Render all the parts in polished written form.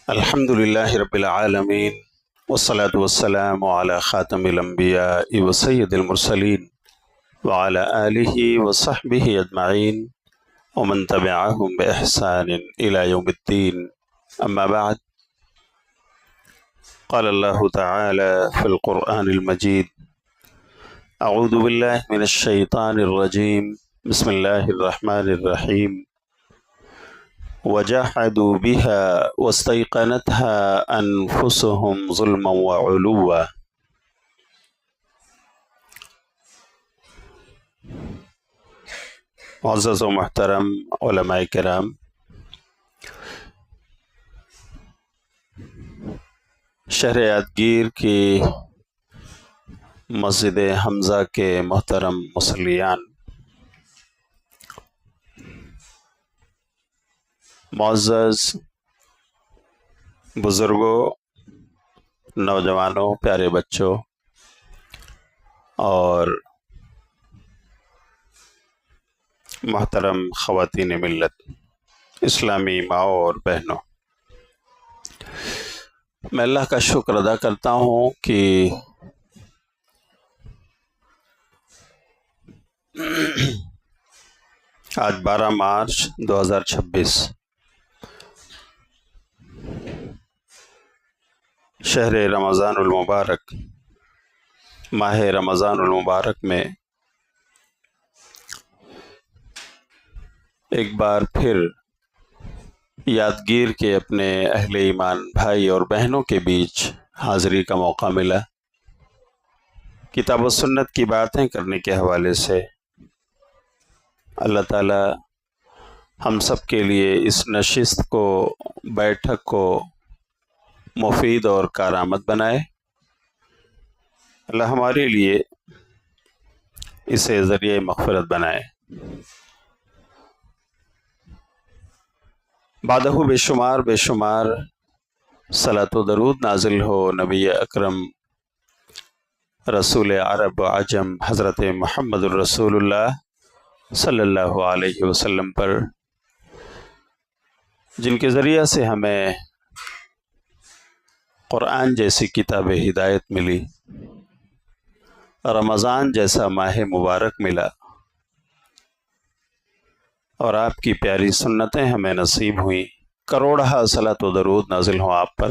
الحمد لله رب العالمين والصلاة والسلام على خاتم الأنبياء وسيد المرسلين وعلى آله وصحبه أجمعين ومن تبعهم بإحسان إلى يوم الدين. أما بعد، قال الله تعالى في القرآن المجيد: أعوذ بالله من الشيطان الرجيم، بسم الله الرحمن الرحيم. وجاحدوا بها واستيقنتها أنفسهم ظلما وعلوا. معزز و محترم علماء کرام، شہر یادگیر کی مسجد حمزہ کے محترم مصلیان، معزز بزرگوں، نوجوانوں، پیارے بچوں اور محترم خواتین ملت، اسلامی ماؤں اور بہنوں، میں اللہ کا شکر ادا کرتا ہوں کہ آج 12 مارچ 2026 شہر رمضان المبارک، ماہ رمضان المبارک میں ایک بار پھر یادگیر کے اپنے اہل ایمان بھائی اور بہنوں کے بیچ حاضری کا موقع ملا۔ کتاب و سنت کی باتیں کرنے کے حوالے سے اللہ تعالی ہم سب کے لیے اس نشست کو، بیٹھک کو مفید اور کارآمد بنائے۔ اللہ ہمارے لیے اسے ذریعہ مغفرت بنائے۔ بعدہ بے شمار صلاۃ و درود نازل ہو نبی اکرم رسول عرب و عجم حضرت محمد الرسول اللہ صلی اللہ علیہ وسلم پر، جن کے ذریعہ سے ہمیں قرآن جیسی کتاب ہدایت ملی، رمضان جیسا ماہ مبارک ملا، اور آپ کی پیاری سنتیں ہمیں نصیب ہوئیں۔ کروڑہ صلاۃ و درود نازل ہوں آپ پر۔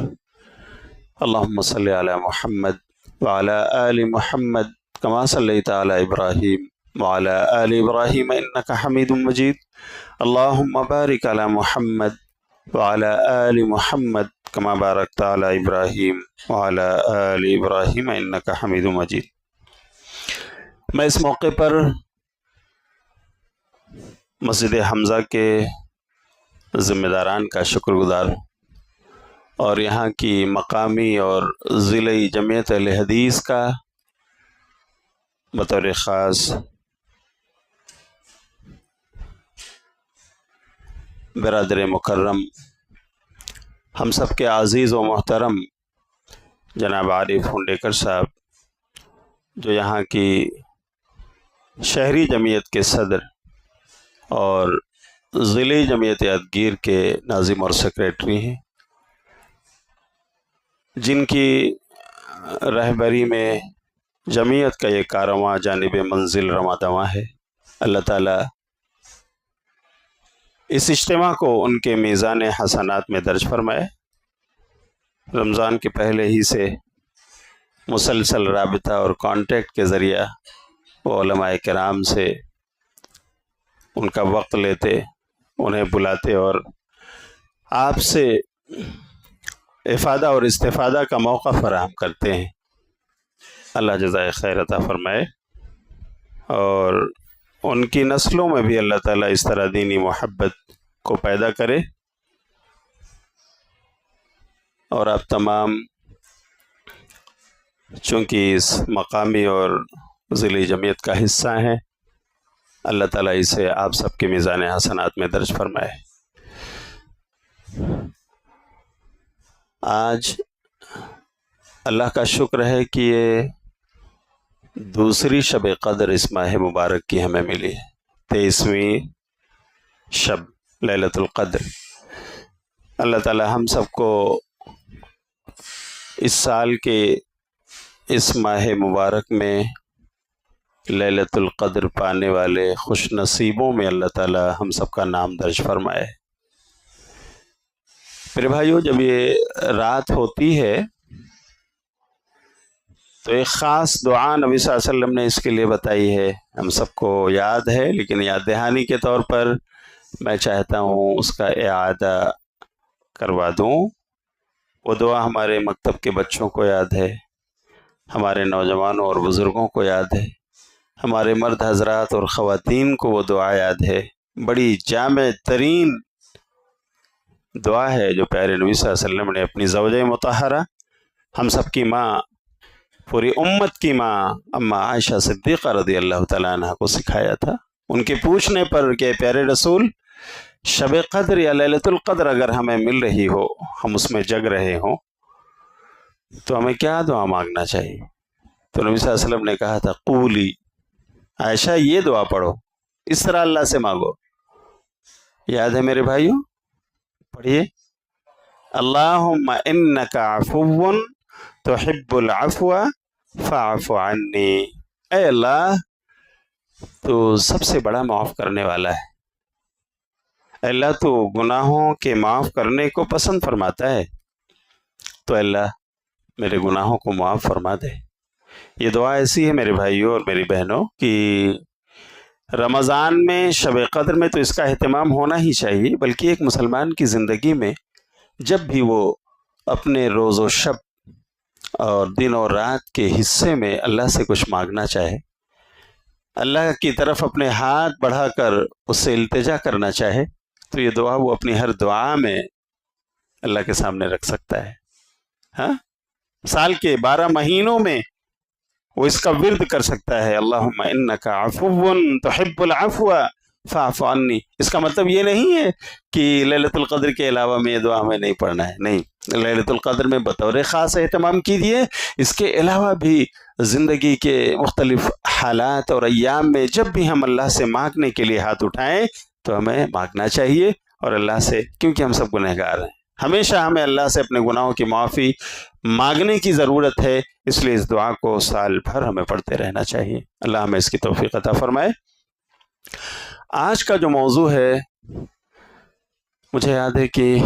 اللہم صلی علی محمد وعلی آل محمد کما صلیت علی ابراہیم وعلی آل ابراہیم انک حمید مجید۔ اللہم بارک علی محمد وعلی آل محمد کما بارکت علی ابراہیم وعلی آل ابراہیم انک حمید مجید۔ میں اس موقع پر مسجد حمزہ کے ذمہ داران کا شکر گزار ہوں، اور یہاں کی مقامی اور ضلعی جمعیت اہل حدیث کا بطور خاص برادر مکرم، ہم سب کے عزیز و محترم جناب عارف ہنڈیکر صاحب، جو یہاں کی شہری جمعیت کے صدر اور ضلعی جمعیت یادگیر کے ناظم اور سیکریٹری ہیں، جن کی رہبری میں جمعیت کا یہ کارواں جانب منزل رواں دواں ہے۔ اللہ تعالیٰ اس اجتماع کو ان کے میزان حسنات میں درج فرمائے۔ رمضان کے پہلے ہی سے مسلسل رابطہ اور کانٹیکٹ کے ذریعہ وہ علماء کرام سے ان کا وقت لیتے، انہیں بلاتے اور آپ سے افادہ اور استفادہ کا موقع فراہم کرتے ہیں۔ اللہ جزائے خیر عطا فرمائے، اور ان کی نسلوں میں بھی اللہ تعالیٰ اس طرح دینی محبت کو پیدا کرے، اور آپ تمام چونکہ اس مقامی اور ضلعی جمعیت کا حصہ ہیں، اللہ تعالیٰ اسے آپ سب کے میزان حسنات میں درج فرمائے۔ آج اللہ کا شکر ہے کہ یہ دوسری شب قدر اس ماہ مبارک کی ہمیں ملی ہے، 23ویں شب لیلۃ القدر۔ اللہ تعالی ہم سب کو اس سال کے اس ماہ مبارک میں لیلۃ القدر پانے والے خوش نصیبوں میں اللہ تعالی ہم سب کا نام درج فرمائے۔ میرے بھائیو، جب یہ رات ہوتی ہے تو ایک خاص دعا نبی صلی اللہ علیہ وسلم نے اس کے لیے بتائی ہے، ہم سب کو یاد ہے، لیکن یاد دہانی کے طور پر میں چاہتا ہوں اس کا اعادہ کروا دوں۔ وہ دعا ہمارے مکتب کے بچوں کو یاد ہے، ہمارے نوجوانوں اور بزرگوں کو یاد ہے، ہمارے مرد حضرات اور خواتین کو وہ دعا یاد ہے۔ بڑی جامع ترین دعا ہے جو پیارے نبی صلی اللہ علیہ وسلم نے اپنی زوجہ مطہرہ، ہم سب کی ماں، پوری امت کی ماں اماں عائشہ صدیقہ رضی اللہ تعالیٰ عنہ کو سکھایا تھا۔ ان کے پوچھنے پر کہ پیارے رسول، شب قدر یا لیلۃ القدر اگر ہمیں مل رہی ہو، ہم اس میں جگ رہے ہوں، تو ہمیں کیا دعا مانگنا چاہیے؟ تو نبی صلی اللہ علیہ وسلم نے کہا تھا، قولی، عائشہ یہ دعا پڑھو، اس طرح اللہ سے مانگو۔ یاد ہے میرے بھائیو؟ پڑھیے، اللہم انک عفو تحب العفو فاعف عنی۔ اے اللہ، تو سب سے بڑا معاف کرنے والا ہے، اے اللہ تو گناہوں کے معاف کرنے کو پسند فرماتا ہے، تو اللہ میرے گناہوں کو معاف فرما دے۔ یہ دعا ایسی ہے میرے بھائیوں اور میری بہنوں کہ رمضان میں شب قدر میں تو اس کا اہتمام ہونا ہی چاہیے، بلکہ ایک مسلمان کی زندگی میں جب بھی وہ اپنے روز و شب اور دن اور رات کے حصے میں اللہ سے کچھ مانگنا چاہے، اللہ کی طرف اپنے ہاتھ بڑھا کر اس سے التجا کرنا چاہے، تو یہ دعا وہ اپنی ہر دعا میں اللہ کے سامنے رکھ سکتا ہے۔ ہاں، سال کے 12 مہینوں میں وہ اس کا ورد کر سکتا ہے، اللہم انک عفو تحب العفو فاعف عنی۔ اس کا مطلب یہ نہیں ہے کہ لیلۃ القدر کے علاوہ میں یہ دعا ہمیں نہیں پڑھنا ہے، نہیں، لیلۃ القدر میں بطور خاص اہتمام کیجیے۔ اس کے علاوہ بھی زندگی کے مختلف حالات اور ایام میں جب بھی ہم اللہ سے مانگنے کے لیے ہاتھ اٹھائیں تو ہمیں مانگنا چاہیے، اور اللہ سے، کیونکہ ہم سب گنہگار ہیں، ہمیشہ ہمیں اللہ سے اپنے گناہوں کی معافی مانگنے کی ضرورت ہے، اس لیے اس دعا کو سال بھر ہمیں پڑھتے رہنا چاہیے۔ اللہ ہمیں اس کی توفیق عطا فرمائے۔ آج کا جو موضوع ہے، مجھے یاد ہے کہ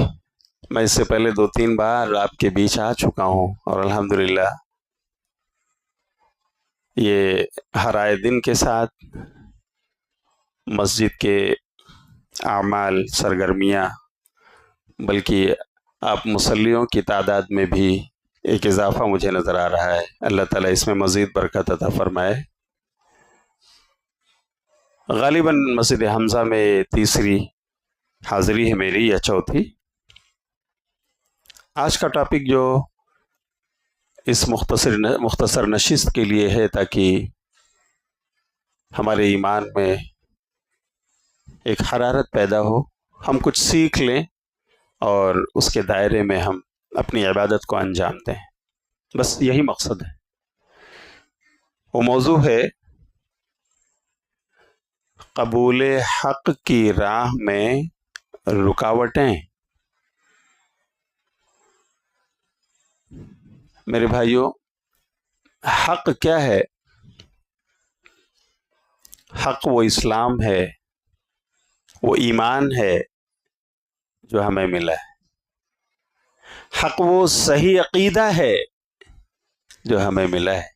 میں اس سے پہلے 2-3 بار آپ کے بیچ آ چکا ہوں، اور الحمدللہ یہ ہر آئے دن کے ساتھ مسجد کے اعمال، سرگرمیاں، بلکہ آپ مصلیوں کی تعداد میں بھی ایک اضافہ مجھے نظر آ رہا ہے۔ اللہ تعالیٰ اس میں مزید برکت عطا فرمائے۔ غالباً مسجد حمزہ میں تیسری حاضری ہے میری یا چوتھی۔ آج کا ٹاپک جو اس مختصر نشست کے لیے ہے، تاکہ ہمارے ایمان میں ایک حرارت پیدا ہو، ہم کچھ سیکھ لیں اور اس کے دائرے میں ہم اپنی عبادت کو انجام دیں، بس یہی مقصد ہے۔ وہ موضوع ہے قبول حق کی راہ میں رکاوٹیں۔ میرے بھائیوں، حق کیا ہے؟ حق وہ اسلام ہے، وہ ایمان ہے جو ہمیں ملا ہے۔ حق وہ صحیح عقیدہ ہے جو ہمیں ملا ہے۔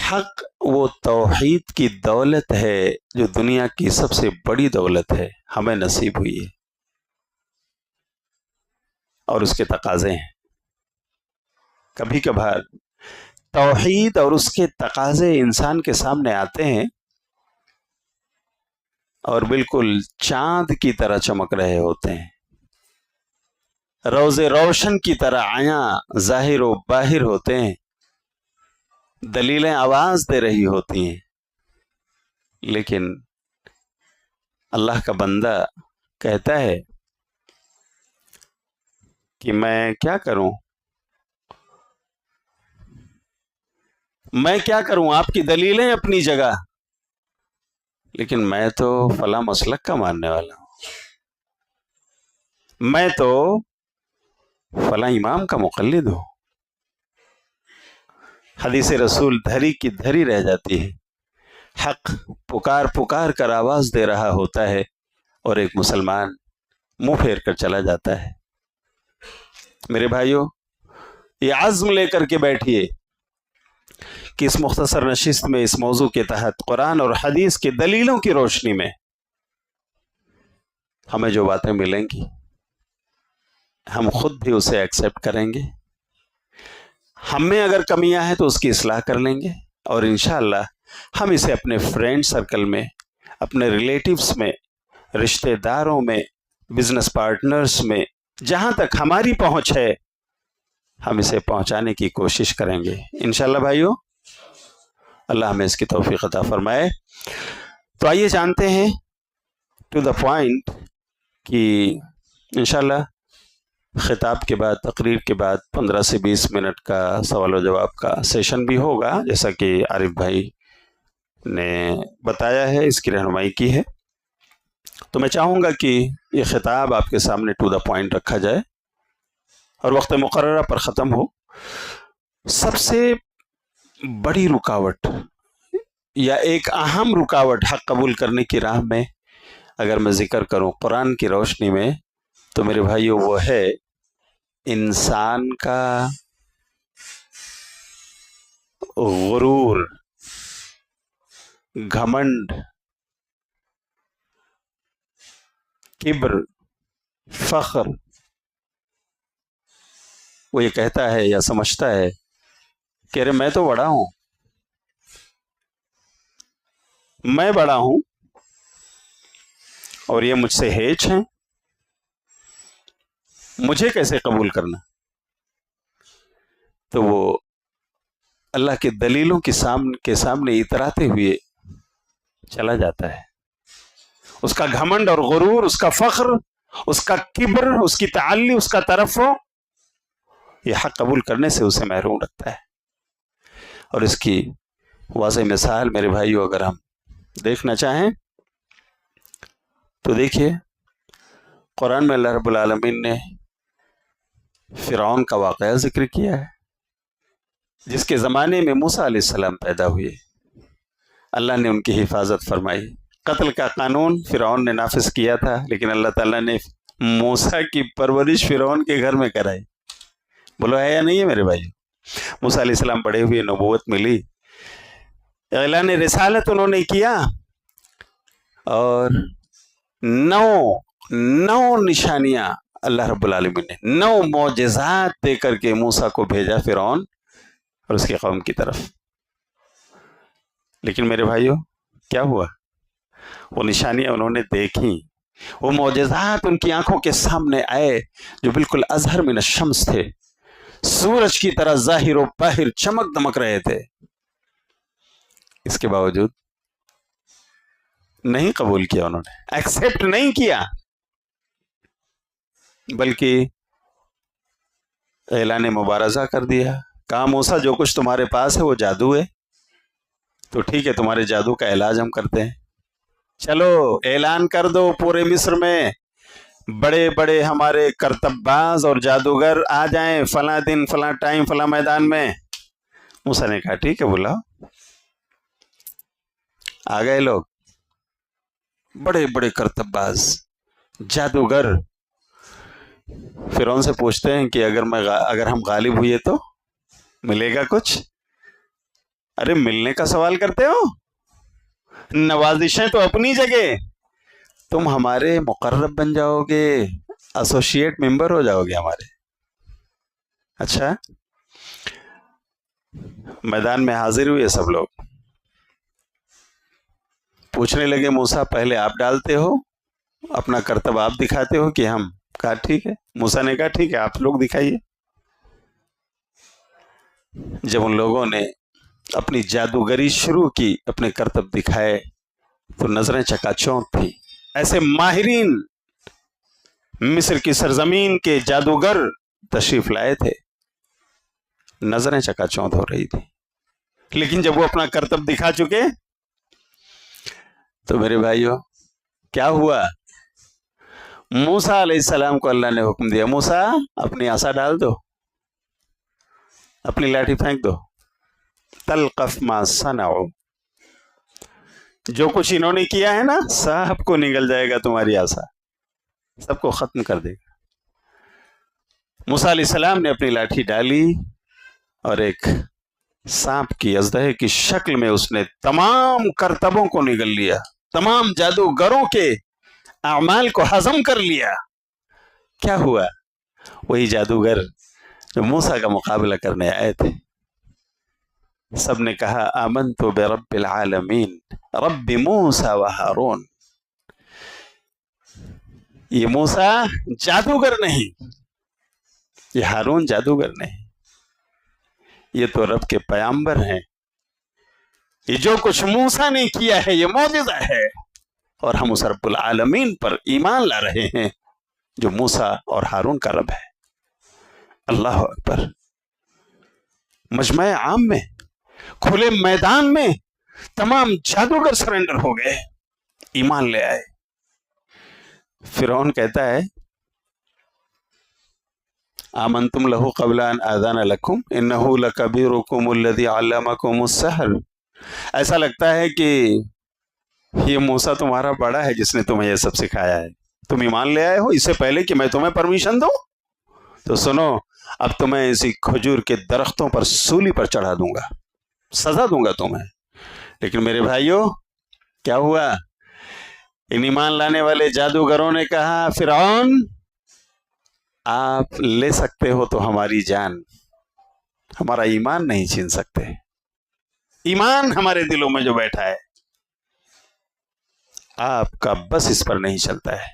حق وہ توحید کی دولت ہے جو دنیا کی سب سے بڑی دولت ہے، ہمیں نصیب ہوئی ہے، اور اس کے تقاضے ہیں۔ کبھی کبھار توحید اور اس کے تقاضے انسان کے سامنے آتے ہیں اور بالکل چاند کی طرح چمک رہے ہوتے ہیں، روز روشن کی طرح عیاں ظاہر و باہر ہوتے ہیں، دلیلیں آواز دے رہی ہوتی ہیں، لیکن اللہ کا بندہ کہتا ہے کہ میں کیا کروں، میں کیا کروں، آپ کی دلیلیں اپنی جگہ، لیکن میں تو فلاں مسلک کا ماننے والا ہوں، میں تو فلاں امام کا مقلد ہوں. حدیث رسول دھری کی دھری رہ جاتی ہے. حق پکار پکار کر آواز دے رہا ہوتا ہے اور ایک مسلمان منہ پھیر کر چلا جاتا ہے. میرے بھائیوں، یہ عزم لے کر کے بیٹھیے کہ اس مختصر نشست میں اس موضوع کے تحت قرآن اور حدیث کی دلیلوں کی روشنی میں ہمیں جو باتیں ملیں گی ہم خود بھی اسے ایکسیپٹ کریں گے. ہم میں اگر کمیاں ہیں تو اس کی اصلاح کر لیں گے، اور انشاءاللہ ہم اسے اپنے فرینڈ سرکل میں، اپنے ریلیٹیوز میں، رشتہ داروں میں، بزنس پارٹنرز میں، جہاں تک ہماری پہنچ ہے ہم اسے پہنچانے کی کوشش کریں گے انشاءاللہ. بھائیو، اللہ ہمیں اس کی توفیق عطا فرمائے. تو آئیے جانتے ہیں ٹو دا پوائنٹ کہ انشاءاللہ خطاب کے بعد، تقریر کے بعد 15 سے 20 منٹ کا سوال و جواب کا سیشن بھی ہوگا، جیسا کہ عارف بھائی نے بتایا ہے، اس کی رہنمائی کی ہے. تو میں چاہوں گا کہ یہ خطاب آپ کے سامنے ٹو دا پوائنٹ رکھا جائے اور وقت مقررہ پر ختم ہو. سب سے بڑی رکاوٹ یا ایک اہم رکاوٹ حق قبول کرنے کی راہ میں اگر میں ذکر کروں قرآن کی روشنی میں، تو میرے بھائیوں وہ ہے انسان کا غرور، گھمنڈ، کبر، فخر. وہ یہ کہتا ہے یا سمجھتا ہے کہ ارے میں تو بڑا ہوں، میں بڑا ہوں اور یہ مجھ سے ہیچ ہیں، مجھے کیسے قبول کرنا. تو وہ اللہ کے دلیلوں کے سامنے اتراتے ہوئے چلا جاتا ہے. اس کا گھمنڈ اور غرور، اس کا فخر، اس کا کبر، اس کی تعلی، اس کا ترفع، یہ حق قبول کرنے سے اسے محروم رکھتا ہے. اور اس کی واضح مثال میرے بھائیو اگر ہم دیکھنا چاہیں تو دیکھیے قرآن میں اللہ رب العالمین نے فرعون کا واقعہ ذکر کیا ہے، جس کے زمانے میں موسیٰ علیہ السلام پیدا ہوئے. اللہ نے ان کی حفاظت فرمائی. قتل کا قانون فرعون نے نافذ کیا تھا، لیکن اللہ تعالیٰ نے موسیٰ کی پرورش فرعون کے گھر میں کرائی. بولو ہے یا نہیں ہے میرے بھائی؟ موسیٰ علیہ السلام بڑے ہوئے، نبوت ملی، اعلان رسالت انہوں نے کیا، اور 9 نشانیاں اللہ رب العالمین نے 9 معجزات دے کر کے موسیٰ کو بھیجا فرعون اور اس کی قوم کی طرف. لیکن میرے بھائیو کیا ہوا؟ وہ نشانیاں انہوں نے دیکھیں، وہ معجزات ان کی آنکھوں کے سامنے آئے جو بالکل اظہر من الشمس تھے، سورج کی طرح ظاہر و باہر چمک دمک رہے تھے. اس کے باوجود نہیں قبول کیا، انہوں نے ایکسیپٹ نہیں کیا، بلکہ اعلان مبارزہ کر دیا. کہا موسیٰ جو کچھ تمہارے پاس ہے وہ جادو ہے، تو ٹھیک ہے تمہارے جادو کا علاج ہم کرتے ہیں. چلو اعلان کر دو پورے مصر میں بڑے بڑے ہمارے کرتب باز اور جادوگر آ جائیں فلاں دن فلاں ٹائم فلاں میدان میں. موسیٰ نے کہا ٹھیک ہے بلاؤ. آ گئے لوگ، بڑے بڑے کرتب باز، جادوگر. فرعون سے پوچھتے ہیں کہ اگر ہم غالب ہوئے تو ملے گا کچھ؟ ارے ملنے کا سوال کرتے ہو؟ نوازشیں تو اپنی جگہ، تم ہمارے مقرب بن جاؤ گے، ایسوسیٹ ممبر ہو جاؤ گے ہمارے. اچھا، میدان میں حاضر ہوئے سب لوگ، پوچھنے لگے موسیٰ پہلے آپ ڈالتے ہو، اپنا کرتب آپ دکھاتے ہو کہ ہم؟ کہا ٹھیک ہے. موسیٰ نے کہا ٹھیک ہے آپ لوگ دکھائیے. جب ان لوگوں نے اپنی جادوگری شروع کی، اپنے کرتب دکھائے، تو نظریں چکا چوندھ تھی. ایسے ماہرین مصر کی سرزمین کے جادوگر تشریف لائے تھے، نظریں چکا چوندھ ہو رہی تھی. لیکن جب وہ اپنا کرتب دکھا چکے تو میرے بھائیوں کیا ہوا؟ موسیٰ علیہ السلام کو اللہ نے حکم دیا موسیٰ اپنی عصا ڈال دو، اپنی لاٹھی پھینک دو، تلقف ما صنعوا، جو کچھ انہوں نے کیا ہے نا سب کو نگل جائے گا تمہاری عصا، سب کو ختم کر دے گا۔ موسیٰ علیہ السلام نے اپنی لاٹھی ڈالی اور ایک سانپ کی اژدہے کی شکل میں اس نے تمام کرتبوں کو نگل لیا، تمام جادوگروں کے اعمال کو ہضم کر لیا۔ کیا ہوا؟ وہی جادوگر جو موسیٰ کا مقابلہ کرنے آئے تھے، سب نے کہا آمنت برب العالمین رب موسیٰ و ہارون۔ یہ موسیٰ جادوگر نہیں، یہ ہارون جادوگر نہیں، یہ تو رب کے پیغمبر ہیں۔ یہ جو کچھ موسیٰ نے کیا ہے یہ معجزہ ہے، اور ہم اس رب العالمین پر ایمان لا رہے ہیں جو موسیٰ اور ہارون کا رب ہے۔ اللہ اکبر۔ مجمع عام میں، کھلے میدان میں تمام جادوگر سرنڈر ہو گئے، ایمان لے آئے۔ فرعون کہتا ہے آمنتم لہو قبل ان آذان لکم انہ لکبیرکم الذی علمکم السحر۔ ایسا لگتا ہے کہ یہ موسیٰ تمہارا بڑا ہے جس نے تمہیں یہ سب سکھایا ہے، تم ایمان لے آئے ہو اس سے پہلے کہ میں تمہیں پرمیشن دوں؟ تو سنو، اب تمہیں اسی کھجور کے درختوں پر سولی پر چڑھا دوں گا، سزا دوں گا تمہیں۔ لیکن میرے بھائیوں کیا ہوا؟ ان ایمان لانے والے جادوگروں نے کہا فرعون آپ لے سکتے ہو تو ہماری جان، ہمارا ایمان نہیں چھین سکتے، ایمان ہمارے دلوں میں جو بیٹھا ہے آپ کا بس اس پر نہیں چلتا ہے،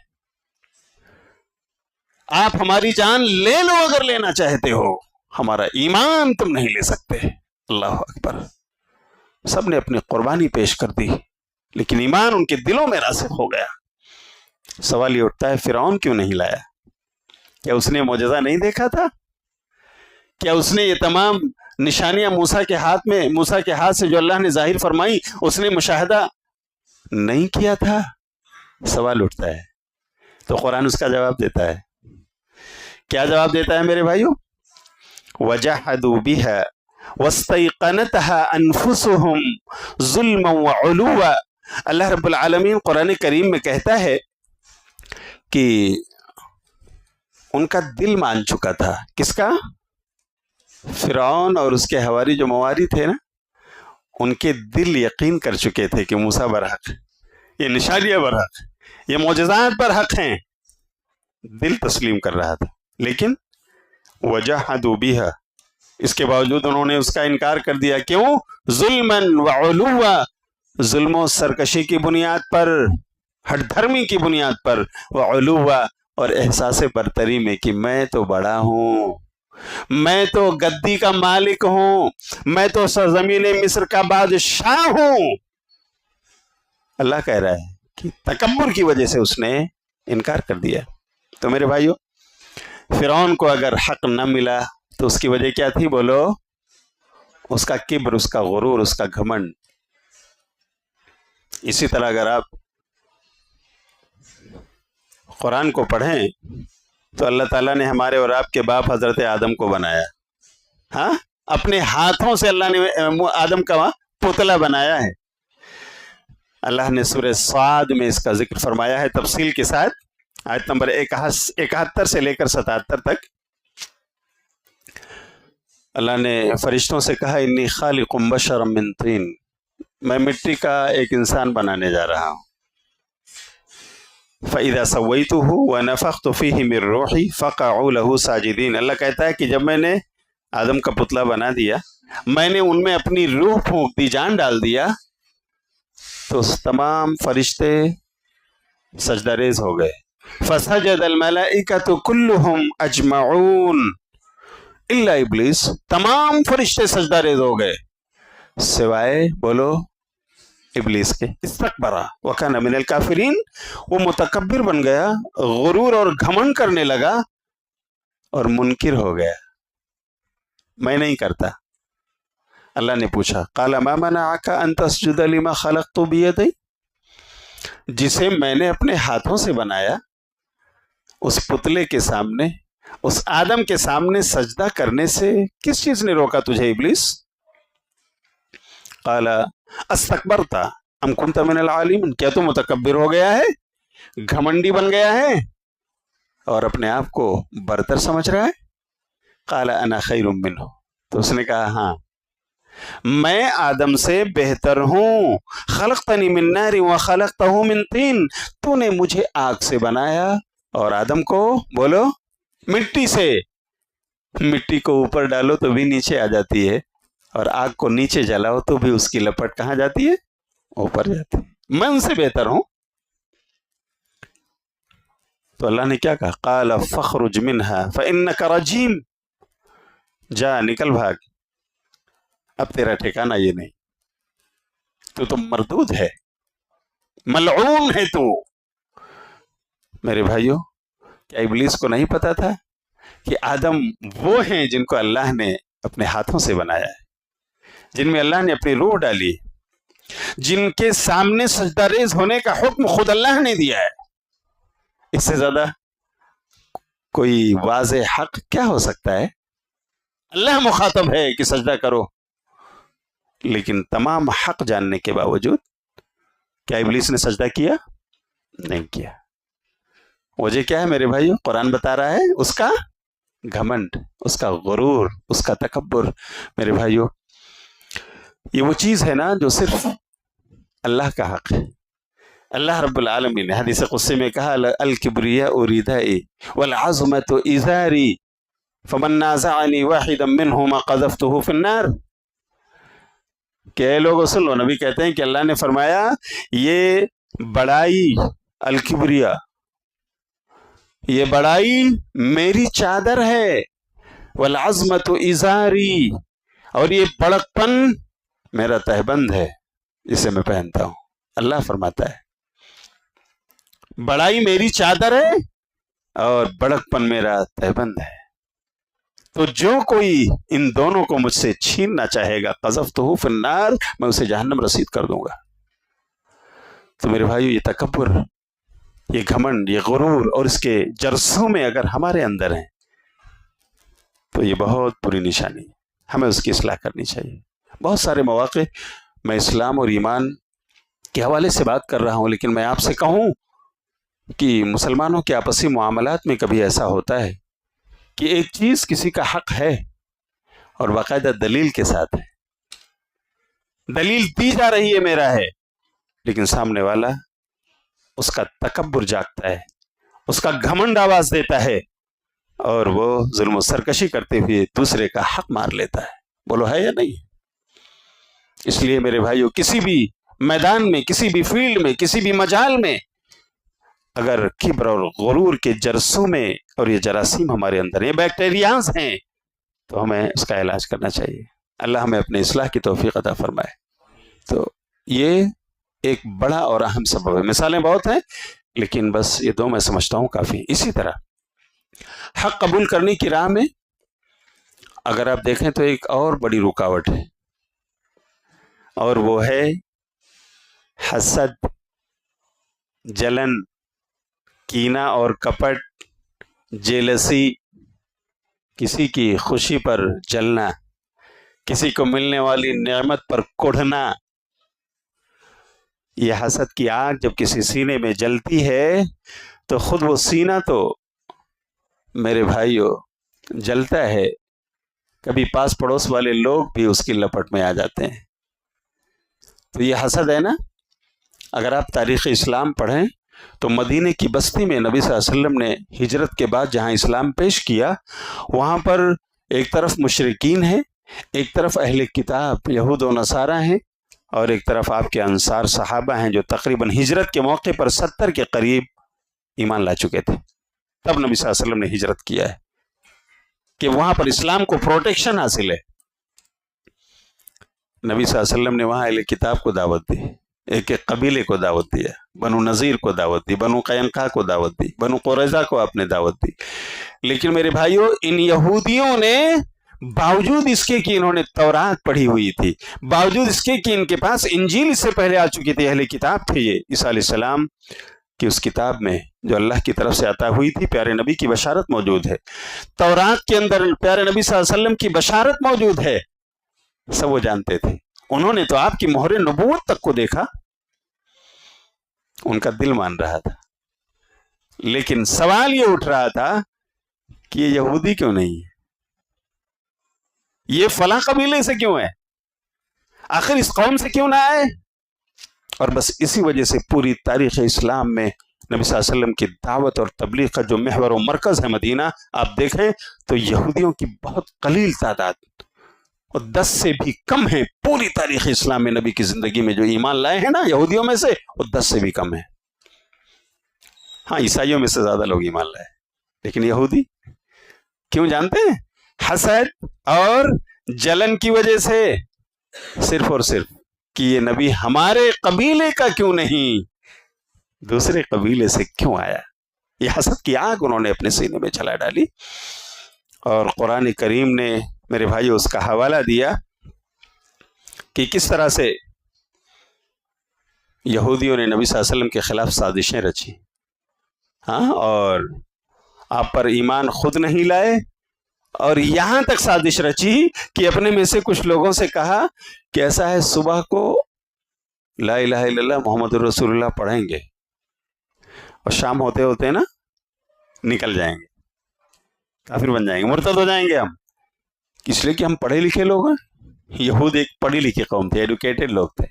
آپ ہماری جان لے لو اگر لینا چاہتے ہو، ہمارا ایمان تم نہیں لے سکتے۔ اللہ اکبر۔ سب نے اپنی قربانی پیش کر دی لیکن ایمان ان کے دلوں میں راسخ ہو گیا۔ سوال یہ اٹھتا ہے فرعون کیوں نہیں لایا؟ کیا اس نے معجزہ نہیں دیکھا تھا؟ کیا اس نے یہ تمام نشانیاں موسیٰ کے ہاتھ سے جو اللہ نے ظاہر فرمائی اس نے مشاہدہ نہیں کیا تھا؟ سوال اٹھتا ہے تو قرآن اس کا جواب دیتا ہے۔ کیا جواب دیتا ہے میرے بھائیوں؟ وَجَحَدُوا بِهَا وَاسْتَيْقَنَتْهَا أَنفُسُهُمْ ظُلْمًا وَعُلُوًّا۔ اللہ رب العالمین قرآن کریم میں کہتا ہے کہ ان کا دل مان چکا تھا۔ کس کا؟ فرعون اور اس کے حواری جو مواری تھے نا، ان کے دل یقین کر چکے تھے کہ موسیٰ برحق، یہ نشانیاں برحق، یہ معجزات برحق ہیں، دل تسلیم کر رہا تھا۔ لیکن وجحدوا بها، اس کے باوجود انہوں نے اس کا انکار کر دیا۔ کیوں؟ ظلما وعلوا، ظلم و سرکشی کی بنیاد پر، ہٹ دھرمی کی بنیاد پر، وعلوا، اور احساس برتری میں کہ میں تو بڑا ہوں، میں تو گدی کا مالک ہوں، میں تو سرزمین مصر کا بادشاہ ہوں۔ اللہ کہہ رہا ہے کہ تکبر کی وجہ سے اس نے انکار کر دیا۔ تو میرے بھائیو فرعون کو اگر حق نہ ملا تو اس کی وجہ کیا تھی؟ بولو، اس کا کبر، اس کا غرور، اس کا گھمنڈ۔ اسی طرح اگر آپ قرآن کو پڑھیں تو اللہ تعالیٰ نے ہمارے اور آپ کے باپ حضرت آدم کو بنایا، ہاں، اپنے ہاتھوں سے اللہ نے آدم کا پتلا بنایا ہے۔ اللہ نے سورہ صاد میں اس کا ذکر فرمایا ہے تفصیل کے ساتھ، آیت نمبر 71 سے لے کر 77 تک۔ اللہ نے فرشتوں سے کہا انی خالق بشرا من طین، میں مٹی کا ایک انسان بنانے جا رہا ہوں۔ فَإِذَا سَوَّيْتُهُ وَنَفَخْتُ فِيهِ مِن رُوحِي فَقَعُوا لَهُ سَاجِدِينَ۔ اللہ کہتا ہے کہ جب میں نے آدم کا پتلا بنا دیا، میں نے ان میں اپنی روح پھونک دی، جان ڈال دیا، تو تمام فرشتے سجدہ ریز ہو گئے۔ فَسَجَدَ الْمَلَائِكَةُ كُلُّهُمْ أَجْمَعُونَ إِلَّا إِبْلِيسَ، تمام فرشتے سجدہ ریز ہو گئے سوائے، بولو، ابلیس کے۔ استکبرا وکان من الکافرین، وہ متکبر بن گیا، غرور اور گھمنڈ کرنے لگا اور منکر ہو گیا، میں نہیں کرتا۔ اللہ نے پوچھا قال ما منعک ان تسجد لما خلقت بیدی، جسے میں نے اپنے ہاتھوں سے بنایا اس پتلے کے سامنے، اس آدم کے سامنے سجدہ کرنے سے کس چیز نے روکا تجھے ابلیس؟ قال استکبرت ام کنت من العالمین، کیا تو متکبر ہو گیا ہے، گھمنڈی بن گیا ہے اور اپنے آپ کو برتر سمجھ رہا ہے؟ قال انا خیر منہ، تو اس نے کہا ہاں میں آدم سے بہتر ہوں، خلقتنی من نار وخلقتہ من طین، تو نے مجھے آگ سے بنایا اور آدم کو بولو مٹی سے۔ مٹی کو اوپر ڈالو تو بھی نیچے آ جاتی ہے، اور آگ کو نیچے جلاؤ تو بھی اس کی لپٹ کہاں جاتی ہے؟ اوپر جاتی ہے۔ میں ان سے بہتر ہوں۔ تو اللہ نے کیا کہا؟ قال فاخرج منها فانک رجیم، جا نکل بھاگ، اب تیرا ٹھکانہ یہ نہیں، تو مردود ہے، ملعون ہے تو۔ میرے بھائیوں، کیا ابلیس کو نہیں پتا تھا کہ آدم وہ ہیں جن کو اللہ نے اپنے ہاتھوں سے بنایا ہے، جن میں اللہ نے اپنی روح ڈالی، جن کے سامنے سجدہ ریز ہونے کا حکم خود اللہ نے دیا ہے؟ اس سے زیادہ کوئی واضح حق کیا ہو سکتا ہے؟ اللہ مخاطب ہے کہ سجدہ کرو، لیکن تمام حق جاننے کے باوجود کیا ابلیس نے سجدہ کیا؟ نہیں کیا۔ وجہ کیا ہے میرے بھائیو؟ قرآن بتا رہا ہے اس کا گھمنڈ، اس کا غرور، اس کا تکبر۔ میرے بھائیو، یہ وہ چیز ہے نا جو صرف اللہ کا حق ہے۔ اللہ رب العالمین نے حدیث قدسی میں کہا الکبریاء ردائی والعظمت ازاری فمن نازعنی واحدا منہما قذفتہ فی النار، کہ اے لوگوں سن لو، نبی کہتے ہیں کہ اللہ نے فرمایا یہ بڑائی، الکبریاء، یہ بڑائی میری چادر ہے، والعظمت ازاری، اور یہ بڑک پن میرا تہبند ہے، اسے میں پہنتا ہوں۔ اللہ فرماتا ہے بڑائی میری چادر ہے اور بڑک پن میرا تہبند ہے، تو جو کوئی ان دونوں کو مجھ سے چھیننا چاہے گا قذفتہ فی النار، میں اسے جہنم رسید کر دوں گا۔ تو میرے بھائیو، یہ تکبر، یہ گھمنڈ، یہ غرور اور اس کے جرسوں میں اگر ہمارے اندر ہیں تو یہ بہت بری نشانی ہے، ہمیں اس کی اصلاح کرنی چاہیے۔ بہت سارے مواقع میں اسلام اور ایمان کے حوالے سے بات کر رہا ہوں، لیکن میں آپ سے کہوں کہ مسلمانوں کے آپسی معاملات میں کبھی ایسا ہوتا ہے کہ ایک چیز کسی کا حق ہے اور باقاعدہ دلیل کے ساتھ ہے، دلیل دی جا رہی ہے میرا ہے، لیکن سامنے والا اس کا تکبر جاگتا ہے، اس کا گھمنڈ آواز دیتا ہے، اور وہ ظلم و سرکشی کرتے ہوئے دوسرے کا حق مار لیتا ہے۔ بولو ہے یا نہیں؟ اس لیے میرے بھائیو، کسی بھی میدان میں، کسی بھی فیلڈ میں، کسی بھی مجال میں اگر کبر اور غرور کے جرسوں میں اور یہ جراثیم ہمارے اندر، یہ بیکٹیریاز ہیں، تو ہمیں اس کا علاج کرنا چاہیے۔ اللہ ہمیں اپنے اصلاح کی توفیق عطا فرمائے۔ تو یہ ایک بڑا اور اہم سبب ہے۔ مثالیں بہت ہیں، لیکن بس یہ دو میں سمجھتا ہوں کافی۔ اسی طرح حق قبول کرنے کی راہ میں اگر آپ دیکھیں تو ایک اور بڑی رکاوٹ ہے، اور وہ ہے حسد، جلن، کینہ اور کپٹ، جیلسی، کسی کی خوشی پر جلنا، کسی کو ملنے والی نعمت پر کوڑھنا۔ یہ حسد کی آگ جب کسی سینے میں جلتی ہے تو خود وہ سینہ تو میرے بھائیوں جلتا ہے، کبھی پاس پڑوس والے لوگ بھی اس کی لپٹ میں آ جاتے ہیں۔ تو یہ حسد ہے نا۔ اگر آپ تاریخ اسلام پڑھیں تو مدینے کی بستی میں نبی صلی اللہ علیہ وسلم نے ہجرت کے بعد جہاں اسلام پیش کیا، وہاں پر ایک طرف مشرکین ہیں، ایک طرف اہل کتاب یہود و نصارہ ہیں، اور ایک طرف آپ کے انصار صحابہ ہیں جو تقریباً ہجرت کے موقع پر 70 کے قریب ایمان لا چکے تھے۔ تب نبی صلی اللہ علیہ وسلم نے ہجرت کیا ہے کہ وہاں پر اسلام کو پروٹیکشن حاصل ہے۔ نبی صلی اللہ علیہ وسلم نے وہاں اہل کتاب کو دعوت دی، ایک ایک قبیلے کو دعوت دیا، بنو نذیر کو دعوت دی، بنو قینقاع کو دعوت دی، بنو قریظہ کو آپ نے دعوت دی۔ لیکن میرے بھائیوں، ان یہودیوں نے باوجود اس کے کہ انہوں نے تورات پڑھی ہوئی تھی، باوجود اس کے کہ ان کے پاس انجیل اس سے پہلے آ چکی تھی، اہل کتاب تھے یہ، عیسیٰ علیہ السلام کہ اس کتاب میں جو اللہ کی طرف سے عطا ہوئی تھی پیارے نبی کی بشارت موجود ہے، تورات کے اندر پیارے نبی صلی اللہ علیہ وسلم کی بشارت موجود ہے، سب وہ جانتے تھے۔ انہوں نے تو آپ کی مہر نبوت تک کو دیکھا، ان کا دل مان رہا تھا، لیکن سوال یہ اٹھ رہا تھا کہ یہ یہودی کیوں نہیں ہے، یہ فلاں قبیلے سے کیوں ہے، آخر اس قوم سے کیوں نہ آئے؟ اور بس اسی وجہ سے پوری تاریخ اسلام میں نبی صلی اللہ علیہ وسلم کی دعوت اور تبلیغ کا جو محور و مرکز ہے مدینہ، آپ دیکھیں تو یہودیوں کی بہت قلیل تعداد، اور 10 سے بھی کم ہے پوری تاریخ اسلام میں نبی کی زندگی میں جو ایمان لائے ہیں نا یہودیوں میں سے، وہ 10 سے بھی کم ہے۔ ہاں عیسائیوں میں سے زیادہ لوگ ایمان لائے، لیکن یہودی کیوں جانتے ہیں؟ حسد اور جلن کی وجہ سے، صرف اور صرف کہ یہ نبی ہمارے قبیلے کا کیوں نہیں، دوسرے قبیلے سے کیوں آیا؟ یہ حسد کی آگ انہوں نے اپنے سینے میں چلا ڈالی، اور قرآن کریم نے میرے بھائی اس کا حوالہ دیا کہ کس طرح سے یہودیوں نے نبی صلی اللہ علیہ وسلم کے خلاف سازشیں رچی، ہاں، اور آپ پر ایمان خود نہیں لائے، اور یہاں تک سازش رچی کہ اپنے میں سے کچھ لوگوں سے کہا کہ ایسا ہے صبح کو لا الہ الا اللہ محمد رسول اللہ پڑھیں گے اور شام ہوتے ہوتے نا نکل جائیں گے، کافر بن جائیں گے، مرتد ہو جائیں گے ہم، اس لیے کہ ہم پڑھے لکھے لوگ ہیں۔ یہود ایک پڑھی لکھی قوم تھے، ایڈوکیٹڈ لوگ تھے۔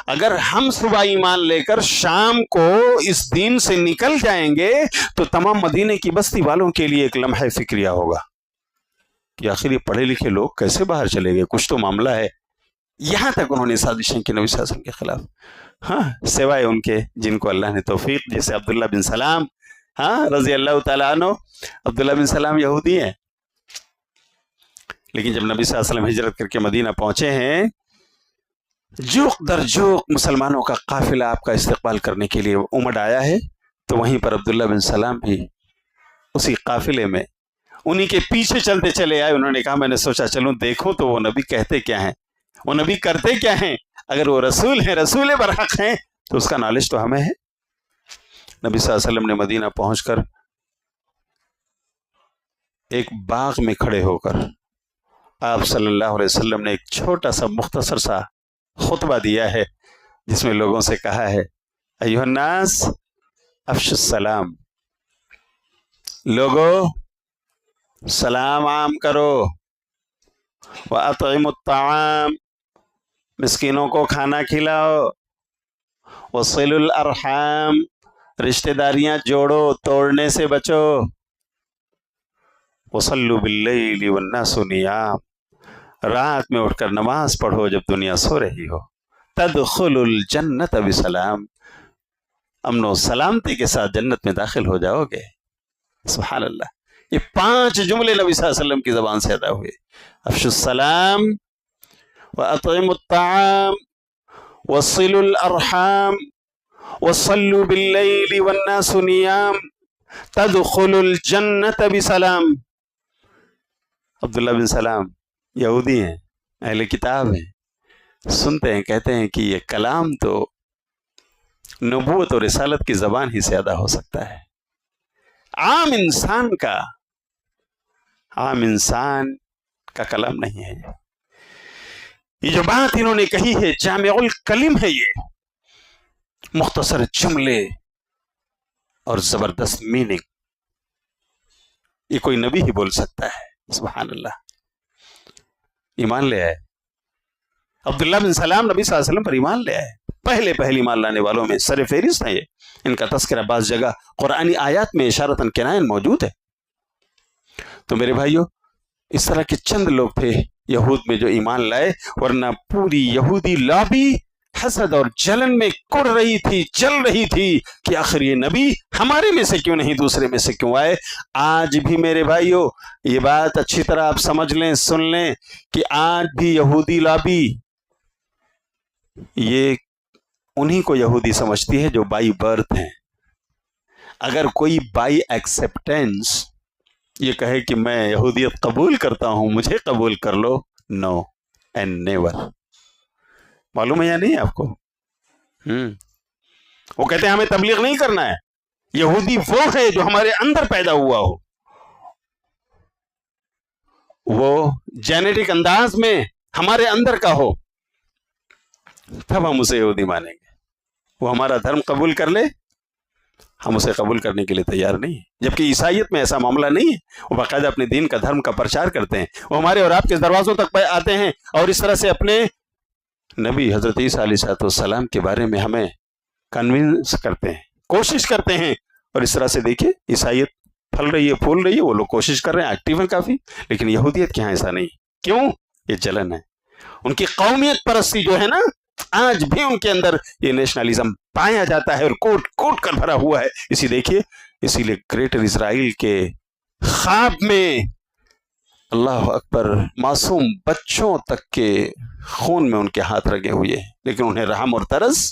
اگر ہم صبح ایمان لے کر شام کو اس دین سے نکل جائیں گے تو تمام مدینے کی بستی والوں کے لیے ایک لمحہ فکریہ ہوگا کہ آخر یہ پڑھے لکھے لوگ کیسے باہر چلے گئے، کچھ تو معاملہ ہے۔ یہاں تک انہوں نے سازشیں کی نبی صلی اللہ علیہ وسلم کے خلاف، ہاں، سوائے ان کے جن کو اللہ نے توفیق، جیسے عبداللہ بن سلام، ہاں رضی اللہ تعالیٰ عنہ۔ عبداللہ بن سلام یہودی ہیں، لیکن جب نبی صلی اللہ علیہ وسلم ہجرت کر کے مدینہ پہنچے ہیں، جوق در جوق مسلمانوں کا قافلہ آپ کا استقبال کرنے کے لیے امڑ آیا ہے، تو وہیں پر عبداللہ بن سلام بھی اسی قافلے میں انہی کے پیچھے چلتے چلے آئے۔ انہوں نے کہا میں نے سوچا چلوں دیکھوں تو وہ نبی کہتے کیا ہیں، وہ نبی کرتے کیا ہیں، اگر وہ رسول ہیں، رسول برحق ہیں، تو اس کا نالج تو ہمیں ہے۔ نبی صلی اللہ علیہ وسلم نے مدینہ پہنچ کر ایک باغ میں کھڑے ہو کر آپ صلی اللہ علیہ وسلم نے ایک چھوٹا سا مختصر سا خطبہ دیا ہے، جس میں لوگوں سے کہا ہے ایھا الناس افشوا السلام، لوگو سلام عام کرو، وَأَطْعِمُوا الطَّعَامَ، مسکینوں کو کھانا کھلاؤ، وَصِلُوا الْأَرْحَامَ، رشتہ داریاں جوڑو، توڑنے سے بچو، وَصَلُّوا بِاللَّيْلِ وَالنَّاسُ نِيَامٌ، رات میں اٹھ کر نماز پڑھو جب دنیا سو رہی ہو، تَدْخُلُوا الْجَنَّةَ بِسَلَام، امن و سلامتی کے ساتھ جنت میں داخل ہو جاؤ گے۔ سبحان اللہ، یہ 5 جملے نبی صلی اللہ علیہ وسلم کی زبان سے ادا ہوئے، افشوا السلام، وَأَطْعِمُوا الطَّعَامَ، وَصِلُوا الْأَرْحَامَ، وَصَلُّوا بِاللَّيْلِ وَالنَّاسُ نِيَامٌ، تَدْخُلُوا الْجَنَّةَ بِسَلَام۔ عبداللہ بن سلام یہودی ہیں، اہل کتاب ہیں، سنتے ہیں، کہتے ہیں کہ یہ کلام تو نبوت اور رسالت کی زبان ہی سے ادا ہو سکتا ہے، عام انسان کا کلام نہیں ہے۔ یہ جو بات انہوں نے کہی ہے جامع الکلم ہے، یہ مختصر جملے اور زبردست میننگ، یہ کوئی نبی ہی بول سکتا ہے۔ سبحان اللہ، ایمان لے آئے عبداللہ بن سلام، نبی صلی اللہ علیہ وسلم پر ایمان لے آئے، پہلے ایمان لانے والوں میں سر فہرست ہے یہ۔ ان کا تذکرہ بعض جگہ قرآنی آیات میں اشارتاً کنایاً موجود ہے۔ تو میرے بھائیو، اس طرح کے چند لوگ تھے یہود میں جو ایمان لائے، ورنہ پوری یہودی لابی حسد اور جلن میں کڑ رہی تھی، جل رہی تھی کہ آخر یہ نبی ہمارے میں سے کیوں نہیں، دوسرے میں سے کیوں آئے۔ آج بھی میرے بھائیو یہ بات اچھی طرح آپ سمجھ لیں، سن لیں کہ آج بھی یہودی لابی یہ انہی کو یہودی سمجھتی ہے جو بائی برتھ ہیں۔ اگر کوئی بائی ایکسیپٹنس یہ کہے کہ میں یہودیت قبول کرتا ہوں، مجھے قبول کر لو، نو اینڈ نیور۔ معلوم ہے یا نہیں آپ کو؟ وہ کہتے ہیں ہمیں تبلیغ نہیں کرنا ہے. یہودی وہ ہے جو ہمارے اندر پیدا ہوا ہو, وہ جینیٹک انداز میں ہمارے اندر کا ہو, تب ہم اسے یہودی مانیں گے. وہ ہمارا دھرم قبول کر لے, ہم اسے قبول کرنے کے لیے تیار نہیں ہیں. جبکہ عیسائیت میں ایسا معاملہ نہیں ہے, وہ باقاعدہ اپنے دین کا دھرم کا پرچار کرتے ہیں. وہ ہمارے اور آپ کے دروازوں تک آتے ہیں اور اس طرح سے اپنے نبی حضرت عیسیٰ علیہ السلام کے بارے میں ہمیں کنونس کرتے ہیں, کوشش کرتے ہیں. اور اس طرح سے دیکھیں عیسائیت پھل رہی ہے, پھول رہی ہے, وہ لوگ کوشش کر رہے ہیں, ایکٹیو ہیں کافی. لیکن یہودیت کے ہاں ایسا نہیں. کیوں؟ یہ جلن ہے. ان کی قومیت پرستی جو ہے نا, آج بھی ان کے اندر یہ نیشنلزم پایا جاتا ہے اور کوٹ کوٹ کر بھرا ہوا ہے. اسی لیے گریٹر اسرائیل کے خواب میں اللہ اکبر معصوم بچوں تک کے خون میں ان کے ہاتھ رگے ہوئے ہیں, لیکن انہیں رحم اور ترس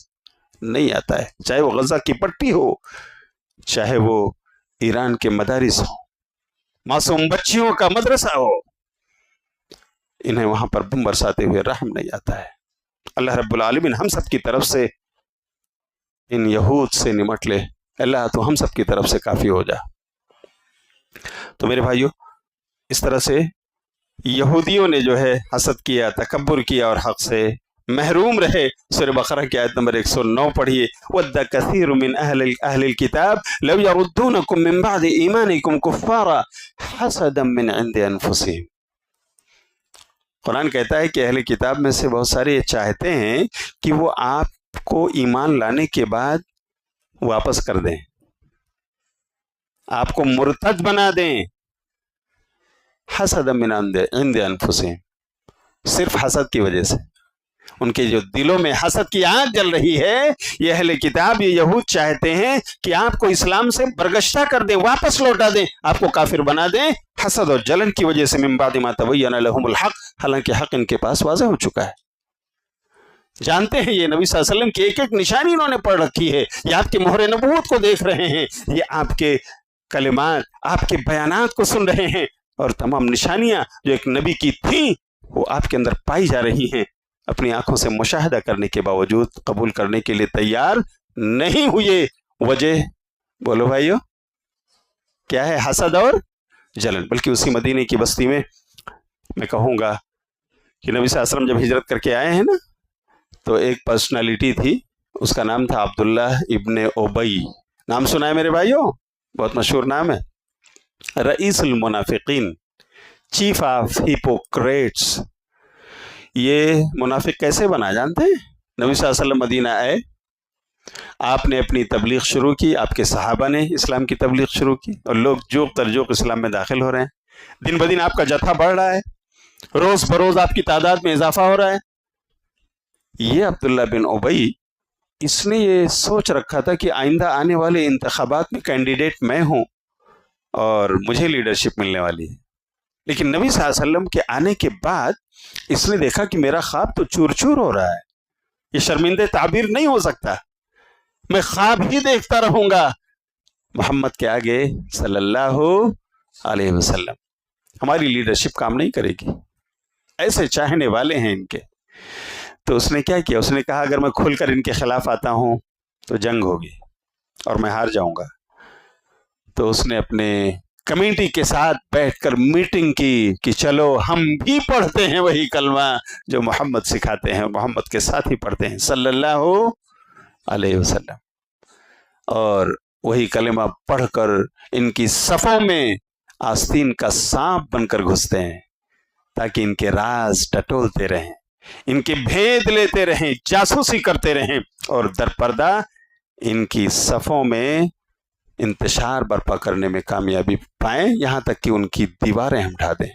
نہیں آتا ہے. چاہے وہ غزہ کی پٹی ہو, چاہے وہ ایران کے مدارس ہو, معصوم بچیوں کا مدرسہ ہو, انہیں وہاں پر بم برساتے ہوئے رحم نہیں آتا ہے. اللہ رب العالمین ہم سب کی طرف سے ان یہود سے نمٹ لے. اللہ تو ہم سب کی طرف سے کافی ہو جا. تو میرے بھائیو, اس طرح سے یہودیوں نے جو ہے حسد کیا, تکبر کیا اور حق سے محروم رہے. سورہ بقرہ کی آیت نمبر 109 پڑھیے. وَدَّ كَثِيرٌ مِّنْ أَهْلِ الْكِتَابِ لَوْ يَرُدُّونَكُم مِّن بَعْدِ إِيمَانِكُمْ كُفَّارًا حَسَدًا مِّنْ عِندِ أَنفُسِهِمْ. قرآن کہتا ہے کہ اہل کتاب میں سے بہت سارے یہ چاہتے ہیں کہ وہ آپ کو ایمان لانے کے بعد واپس کر دیں, آپ کو مرتد بنا دیں. حسد من عند انفسهم, صرف حسد کی وجہ سے. ان کے جو دلوں میں حسد کی آگ جل رہی ہے, یہ اہل کتاب, یہ یہود چاہتے ہیں کہ آپ کو اسلام سے برگشتہ کر دیں, واپس لوٹا دیں, آپ کو کافر بنا دیں. حسد اور جلن کی وجہ سے من بعد ما تبین لهم الحق, حالانکہ حق ان کے پاس واضح ہو چکا ہے. جانتے ہیں یہ نبی صلی اللہ علیہ وسلم کی ایک ایک نشانی انہوں نے پڑھ رکھی ہے. یہ آپ کے مہر نبوت کو دیکھ رہے ہیں, یہ آپ کے کلمات, آپ کے بیانات کو سن رہے ہیں, اور تمام نشانیاں جو ایک نبی کی تھیں وہ آپ کے اندر پائی جا رہی ہیں. اپنی آنکھوں سے مشاہدہ کرنے کے باوجود قبول کرنے کے لیے تیار نہیں ہوئے. وجہ بولو بھائیو کیا ہے؟ حسد اور جلن. بلکہ اسی مدینے کی بستی میں کہوں گا کہ نبی صلی اللہ علیہ وسلم جب ہجرت کر کے آئے ہیں نا, تو ایک پرسنالٹی تھی, اس کا نام تھا عبداللہ ابن ابی. نام سنا ہے میرے بھائیو؟ بہت مشہور نام ہے. رئیس المنافقین, چیف آف ہپوکریٹس. یہ منافق کیسے بنا جانتے ہیں؟ نبی صلی اللہ علیہ وسلم مدینہ آئے, آپ نے اپنی تبلیغ شروع کی, آپ کے صحابہ نے اسلام کی تبلیغ شروع کی, اور لوگ جوق تر جوق اسلام میں داخل ہو رہے ہیں. دن بدن آپ کا جتھا بڑھ رہا ہے, روز بروز آپ کی تعداد میں اضافہ ہو رہا ہے. یہ عبداللہ بن ابی, اس نے یہ سوچ رکھا تھا کہ آئندہ آنے والے انتخابات میں کینڈیڈیٹ میں ہوں اور مجھے لیڈرشپ ملنے والی ہے. لیکن نبی صلی اللہ علیہ وسلم کے آنے کے بعد اس نے دیکھا کہ میرا خواب تو چور چور ہو رہا ہے, یہ شرمندہ تعبیر نہیں ہو سکتا, میں خواب ہی دیکھتا رہوں گا. محمد کے آگے صلی اللہ علیہ وسلم ہماری لیڈرشپ کام نہیں کرے گی, ایسے چاہنے والے ہیں ان کے. تو اس نے کیا کیا؟ اس نے کہا اگر میں کھل کر ان کے خلاف آتا ہوں تو جنگ ہوگی اور میں ہار جاؤں گا. تو اس نے اپنے کمیٹی کے ساتھ بیٹھ کر میٹنگ کی کہ چلو ہم بھی پڑھتے ہیں وہی کلمہ جو محمد سکھاتے ہیں, محمد کے ساتھ ہی پڑھتے ہیں صلی اللہ علیہ وسلم, اور وہی کلمہ پڑھ کر ان کی صفوں میں آستین کا سانپ بن کر گھستے ہیں تاکہ ان کے راز ٹٹولتے رہیں, ان کے بھید لیتے رہیں, جاسوسی کرتے رہیں, اور در پردہ ان کی صفوں میں انتشار برپا کرنے میں کامیابی پائیں, یہاں تک کہ ان کی دیواریں ہم ڈھا دیں.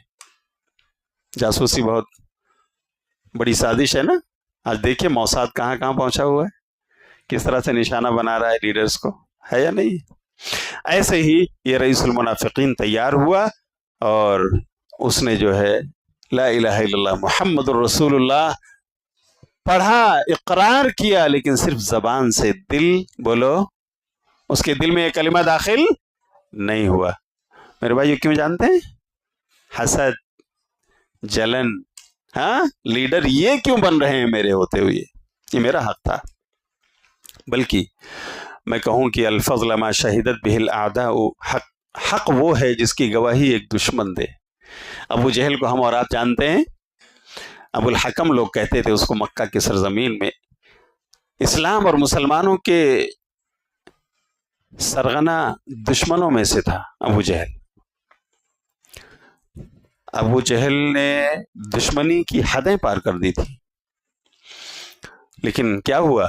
جاسوسی بہت بڑی سازش ہے نا. آج دیکھیں موساد کہاں کہاں پہنچا ہوا ہے, کس طرح سے نشانہ بنا رہا ہے لیڈرز کو, ہے یا نہیں؟ ایسے ہی یہ رئیس المنافقین تیار ہوا اور اس نے جو ہے لا الہ الا اللہ محمد الرسول اللہ پڑھا, اقرار کیا, لیکن صرف زبان سے. دل بولو, اس کے دل میں یہ کلمہ داخل نہیں ہوا. میرے بھائی کیوں جانتے ہیں؟ حسد, جلن. ہاں, لیڈر یہ کیوں بن رہے ہیں میرے ہوتے ہوئے؟ یہ میرا حق تھا, بلکہ میں کہوں کہ الفضل ما شہدت بہ الاعداء، حق وہ ہے جس کی گواہی ایک دشمن دے۔ ابو جہل کو ہم اور آپ جانتے ہیں، ابو الحکم لوگ کہتے تھے اس کو، مکہ کی سرزمین میں اسلام اور مسلمانوں کے سرغنہ دشمنوں میں سے تھا ابو جہل۔ ابو جہل نے دشمنی کی حدیں پار کر دی تھی، لیکن کیا ہوا؟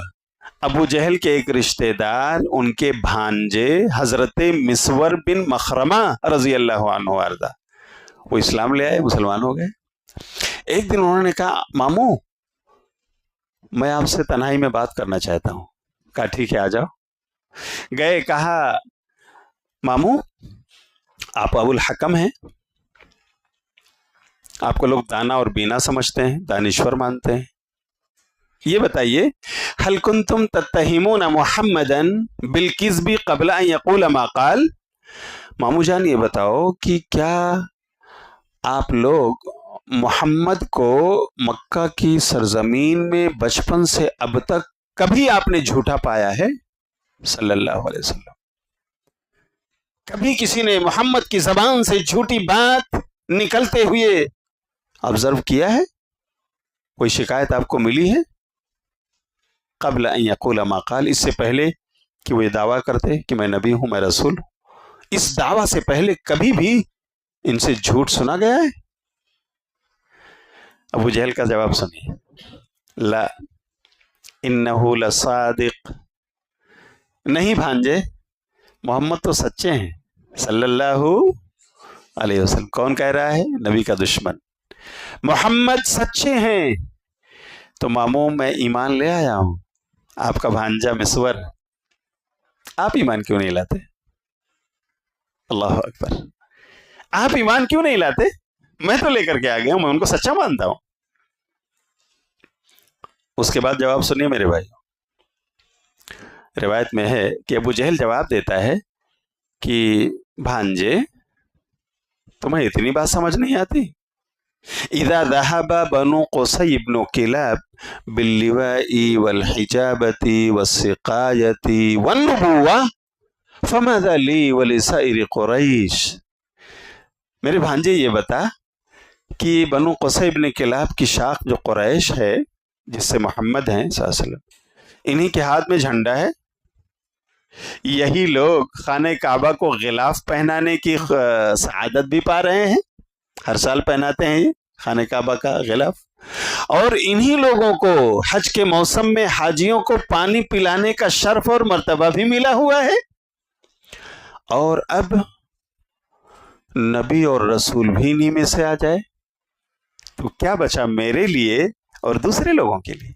ابو جہل کے ایک رشتہ دار، ان کے بھانجے حضرت مسور بن مخرمہ رضی اللہ عنہ وارضہ، وہ اسلام لے آئے، مسلمان ہو گئے۔ ایک دن انہوں نے کہا ماموں میں آپ سے تنہائی میں بات کرنا چاہتا ہوں۔ کہا ٹھیک ہے آ جاؤ۔ گئے، کہا ماموں آپ ابو الحکم ہیں، آپ کو لوگ دانا اور بینا سمجھتے ہیں، دانشور مانتے ہیں، یہ بتائیے هل کنتم تتہمون محمدا بالکذب قبل ان یقول ما قال؟ ماموں جان یہ بتاؤ کہ کیا آپ لوگ محمد کو مکہ کی سرزمین میں بچپن سے اب تک کبھی آپ نے جھوٹا پایا ہے صلی اللہ علیہ وسلم؟ کبھی کسی نے محمد کی زبان سے جھوٹی بات نکلتے ہوئے آبزرو کیا ہے؟ کوئی شکایت آپ کو ملی ہے؟ قبل ان یقول ما قال، اس سے پہلے کہ وہ یہ دعویٰ کرتے کہ میں نبی ہوں، میں رسول ہوں، اس دعویٰ سے پہلے کبھی بھی ان سے جھوٹ سنا گیا ہے؟ ابو جہل کا جواب سنیے، لا انہ لصادق، نہیں بھانجے، محمد تو سچے ہیں صلی اللہ علیہ وسلم۔ کون کہہ رہا ہے؟ نبی کا دشمن۔ محمد سچے ہیں تو ماموں میں ایمان لے آیا ہوں، آپ کا بھانجا مسور، آپ ایمان کیوں نہیں لاتے؟ اللہ اکبر، آپ ایمان کیوں نہیں لاتے؟ میں تو لے کر کے آ گیا ہوں، میں ان کو سچا مانتا ہوں۔ اس کے بعد جواب سنیے میرے بھائی، روایت میں ہے کہ ابو جہل جواب دیتا ہے کہ بھانجے تمہیں اتنی بات سمجھ نہیں آتی؟ اذا ذهب بنو قصي بن كلاب باللواء والحجابة والسقاية والنبوة فماذا لي ولسائر قریش؟ میرے بھانجے یہ بتا کہ بنو قصی بن کلاب کی شاخ جو قریش ہے، جس سے محمد ہیں صلی اللہ علیہ وسلم، انہی کے ہاتھ میں جھنڈا ہے، یہی لوگ خانہ کعبہ کو غلاف پہنانے کی سعادت بھی پا رہے ہیں، ہر سال پہناتے ہیں یہ خانہ کعبہ کا غلاف، اور انہی لوگوں کو حج کے موسم میں حاجیوں کو پانی پلانے کا شرف اور مرتبہ بھی ملا ہوا ہے، اور اب نبی اور رسول بھی انہی میں سے آ جائے تو کیا بچا میرے لیے اور دوسرے لوگوں کے لیے؟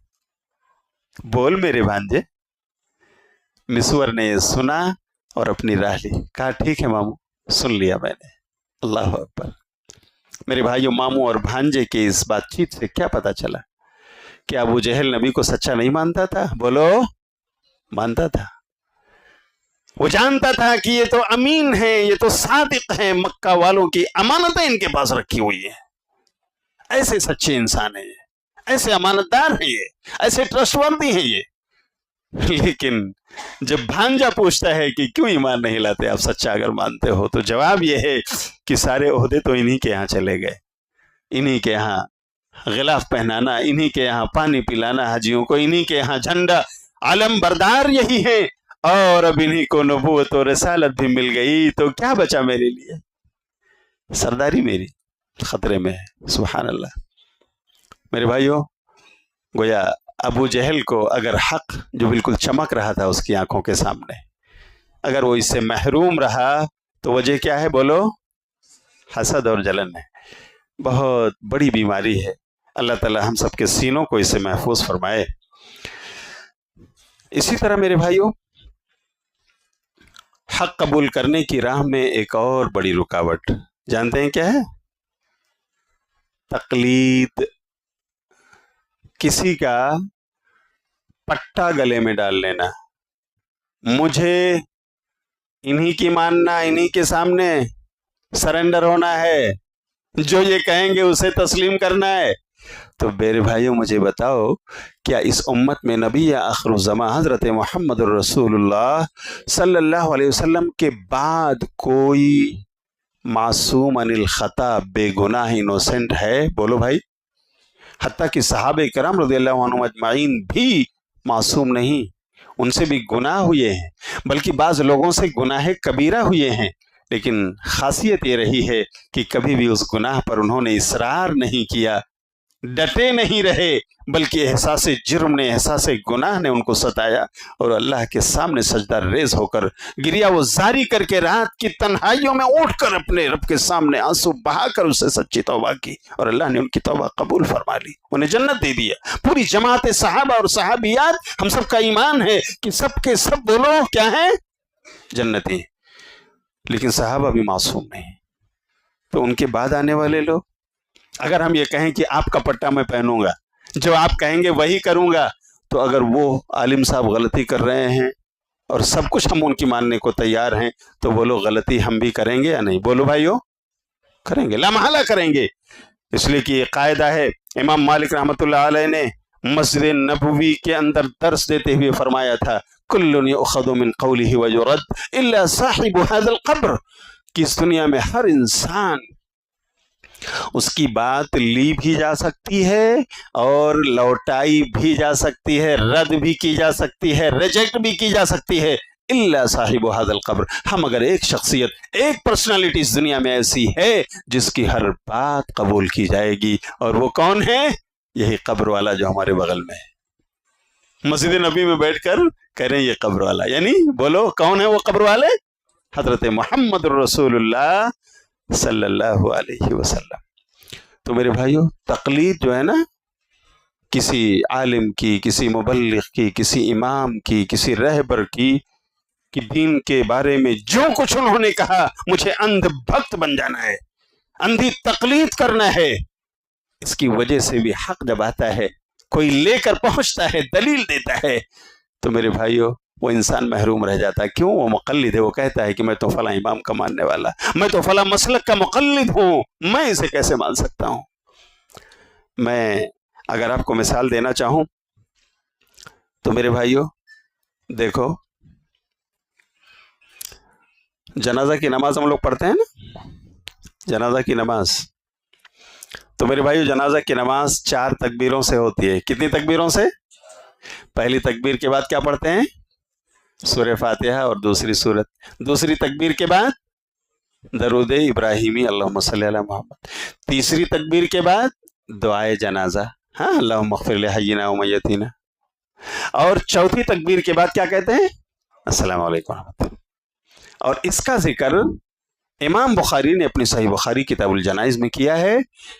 بول میرے بھانجے۔ مسور نے سنا اور اپنی راہ لی، کہا ٹھیک ہے ماموں، سن لیا میں نے۔ اللہ اکبر۔ میرے بھائیو، ماموں اور بھانجے کے اس بات چیت سے کیا پتا چلا؟ کہ ابو جہل نبی کو سچا نہیں مانتا تھا؟ بولو، مانتا تھا۔ وہ جانتا تھا کہ یہ تو امین ہیں، یہ تو صادق ہیں، مکہ والوں کی امانتیں ان کے پاس رکھی ہوئی ہیں، ایسے سچے انسان ہیں یہ، ایسے امانتدار ہیں یہ، ایسے ٹرسٹ وردی ہیں یہ۔ لیکن جب بھانجا پوچھتا ہے کہ کیوں ایمان نہیں لاتے آپ سچا اگر مانتے ہو، تو جواب یہ ہے کہ سارے عہدے تو انہی کے یہاں چلے گئے، انہی کے یہاں غلاف پہنانا، انہی کے یہاں پانی پلانا حاجیوں کو، انہی کے یہاں جھنڈا علم بردار یہی ہے، اور اب انہی کو نبوت و رسالت بھی مل گئی، تو کیا بچا میرے لیے؟ سرداری میری خطرے میں ہے۔ سبحان اللہ۔ میرے بھائیو، گویا ابو جہل کو اگر حق جو بالکل چمک رہا تھا اس کی آنکھوں کے سامنے، اگر وہ اس سے محروم رہا تو وجہ کیا ہے؟ بولو، حسد اور جلن ہے۔ بہت بڑی بیماری ہے، اللہ تعالی ہم سب کے سینوں کو اس سے محفوظ فرمائے۔ اسی طرح میرے بھائیو، حق قبول کرنے کی راہ میں ایک اور بڑی رکاوٹ جانتے ہیں کیا ہے؟ تقلید، کسی کا پٹا گلے میں ڈال لینا، مجھے انہی کی ماننا، انہی کے سامنے سرنڈر ہونا ہے، جو یہ کہیں گے اسے تسلیم کرنا ہے، تو میرے بھائیوں مجھے بتاؤ کیا اس امت میں نبی آخرالزماں حضرت محمد رسول اللہ صلی اللہ علیہ وسلم کے بعد کوئی معصوم عن الخطا بے گناہ انوسنٹ ہے؟ بولو بھائی. حتیٰ کہ صحابہ کرام رضی اللہ عنہم اجمعین بھی معصوم نہیں، ان سے بھی گناہ ہوئے ہیں، بلکہ بعض لوگوں سے گناہ کبیرہ ہوئے ہیں، لیکن خاصیت یہ رہی ہے کہ کبھی بھی اس گناہ پر انہوں نے اصرار نہیں کیا، ڈٹے نہیں رہے، بلکہ احساس جرم نے، احساس گناہ نے ان کو ستایا، اور اللہ کے سامنے سجدہ ریز ہو کر گریہ و زاری کر کے رات کی تنہائیوں میں اٹھ کر اپنے رب کے سامنے آنسو بہا کر اسے سچی توبہ کی، اور اللہ نے ان کی توبہ قبول فرما لی، انہیں جنت دے دیا. پوری جماعت صحابہ اور صحابیات، ہم سب کا ایمان ہے کہ سب کے سب بولو کیا ہیں؟ جنتی. لیکن صحابہ بھی معصوم نہیں. تو ان کے بعد آنے والے لوگ، اگر ہم یہ کہیں کہ آپ کا پٹا میں پہنوں گا، جو آپ کہیں گے وہی کروں گا، تو اگر وہ عالم صاحب غلطی کر رہے ہیں اور سب کچھ ہم ان کی ماننے کو تیار ہیں، تو وہ لوگ غلطی ہم بھی کریں گے یا نہیں؟ بولو بھائیو، کریں گے، لا محالہ کریں گے. اس لیے کہ یہ قاعدہ ہے. امام مالک رحمۃ اللہ علیہ نے مسجد نبوی کے اندر درس دیتے ہوئے فرمایا تھا، کل یؤخذ من قولہ ویرد الا صاحب هذا القبر، کہ اس دنیا میں ہر انسان اس کی بات لی بھی جا سکتی ہے اور لوٹائی بھی جا سکتی ہے، رد بھی کی جا سکتی ہے، ریجیکٹ بھی کی جا سکتی ہے، الا صاحب هذا القبر. ہم اگر ایک شخصیت، ایک پرسنالٹی اس دنیا میں ایسی ہے جس کی ہر بات قبول کی جائے گی، اور وہ کون ہے؟ یہی قبر والا جو ہمارے بغل میں ہے. مسجد نبی میں بیٹھ کر کہہ رہے ہیں یہ قبر والا، یعنی بولو کون ہے وہ قبر والے؟ حضرت محمد رسول اللہ صلی اللہ علیہ وسلم. تو میرے بھائیو، تقلید جو ہے نا، کسی عالم کی، کسی مبلغ کی، کسی امام کی، کسی رہبر کی، کہ دین کے بارے میں جو کچھ انہوں نے کہا مجھے اندھ بھکت بن جانا ہے، اندھی تقلید کرنا ہے. اس کی وجہ سے بھی حق جب آتا ہے، کوئی لے کر پہنچتا ہے، دلیل دیتا ہے، تو میرے بھائیو وہ انسان محروم رہ جاتا ہے. کیوں؟ وہ مقلد ہے، وہ کہتا ہے کہ میں تو فلاں امام کا ماننے والا، میں تو فلاں مسلک کا مقلد ہوں، میں اسے کیسے مان سکتا ہوں؟ میں اگر آپ کو مثال دینا چاہوں تو میرے بھائیو دیکھو، جنازہ کی نماز ہم لوگ پڑھتے ہیں نا، جنازہ کی نماز. تو میرے بھائیو جنازہ کی نماز 4 تکبیروں سے ہوتی ہے. کتنی تکبیروں سے؟ پہلی تکبیر کے بعد کیا پڑھتے ہیں؟ سورہ فاتحہ اور دوسری سورت. دوسری تکبیر کے بعد درود ابراہیمی اللہم صلی علی محمد. تیسری تکبیر کے بعد دعائے جنازہ، ہاں، اللہم اغفر لحینا و میتینا. اور چوتھی تکبیر کے بعد کیا کہتے ہیں؟ السلام علیکم ورحمۃ اللہ. اور اس کا ذکر امام بخاری نے اپنی صحیح بخاری کتاب الجنائز میں کیا ہے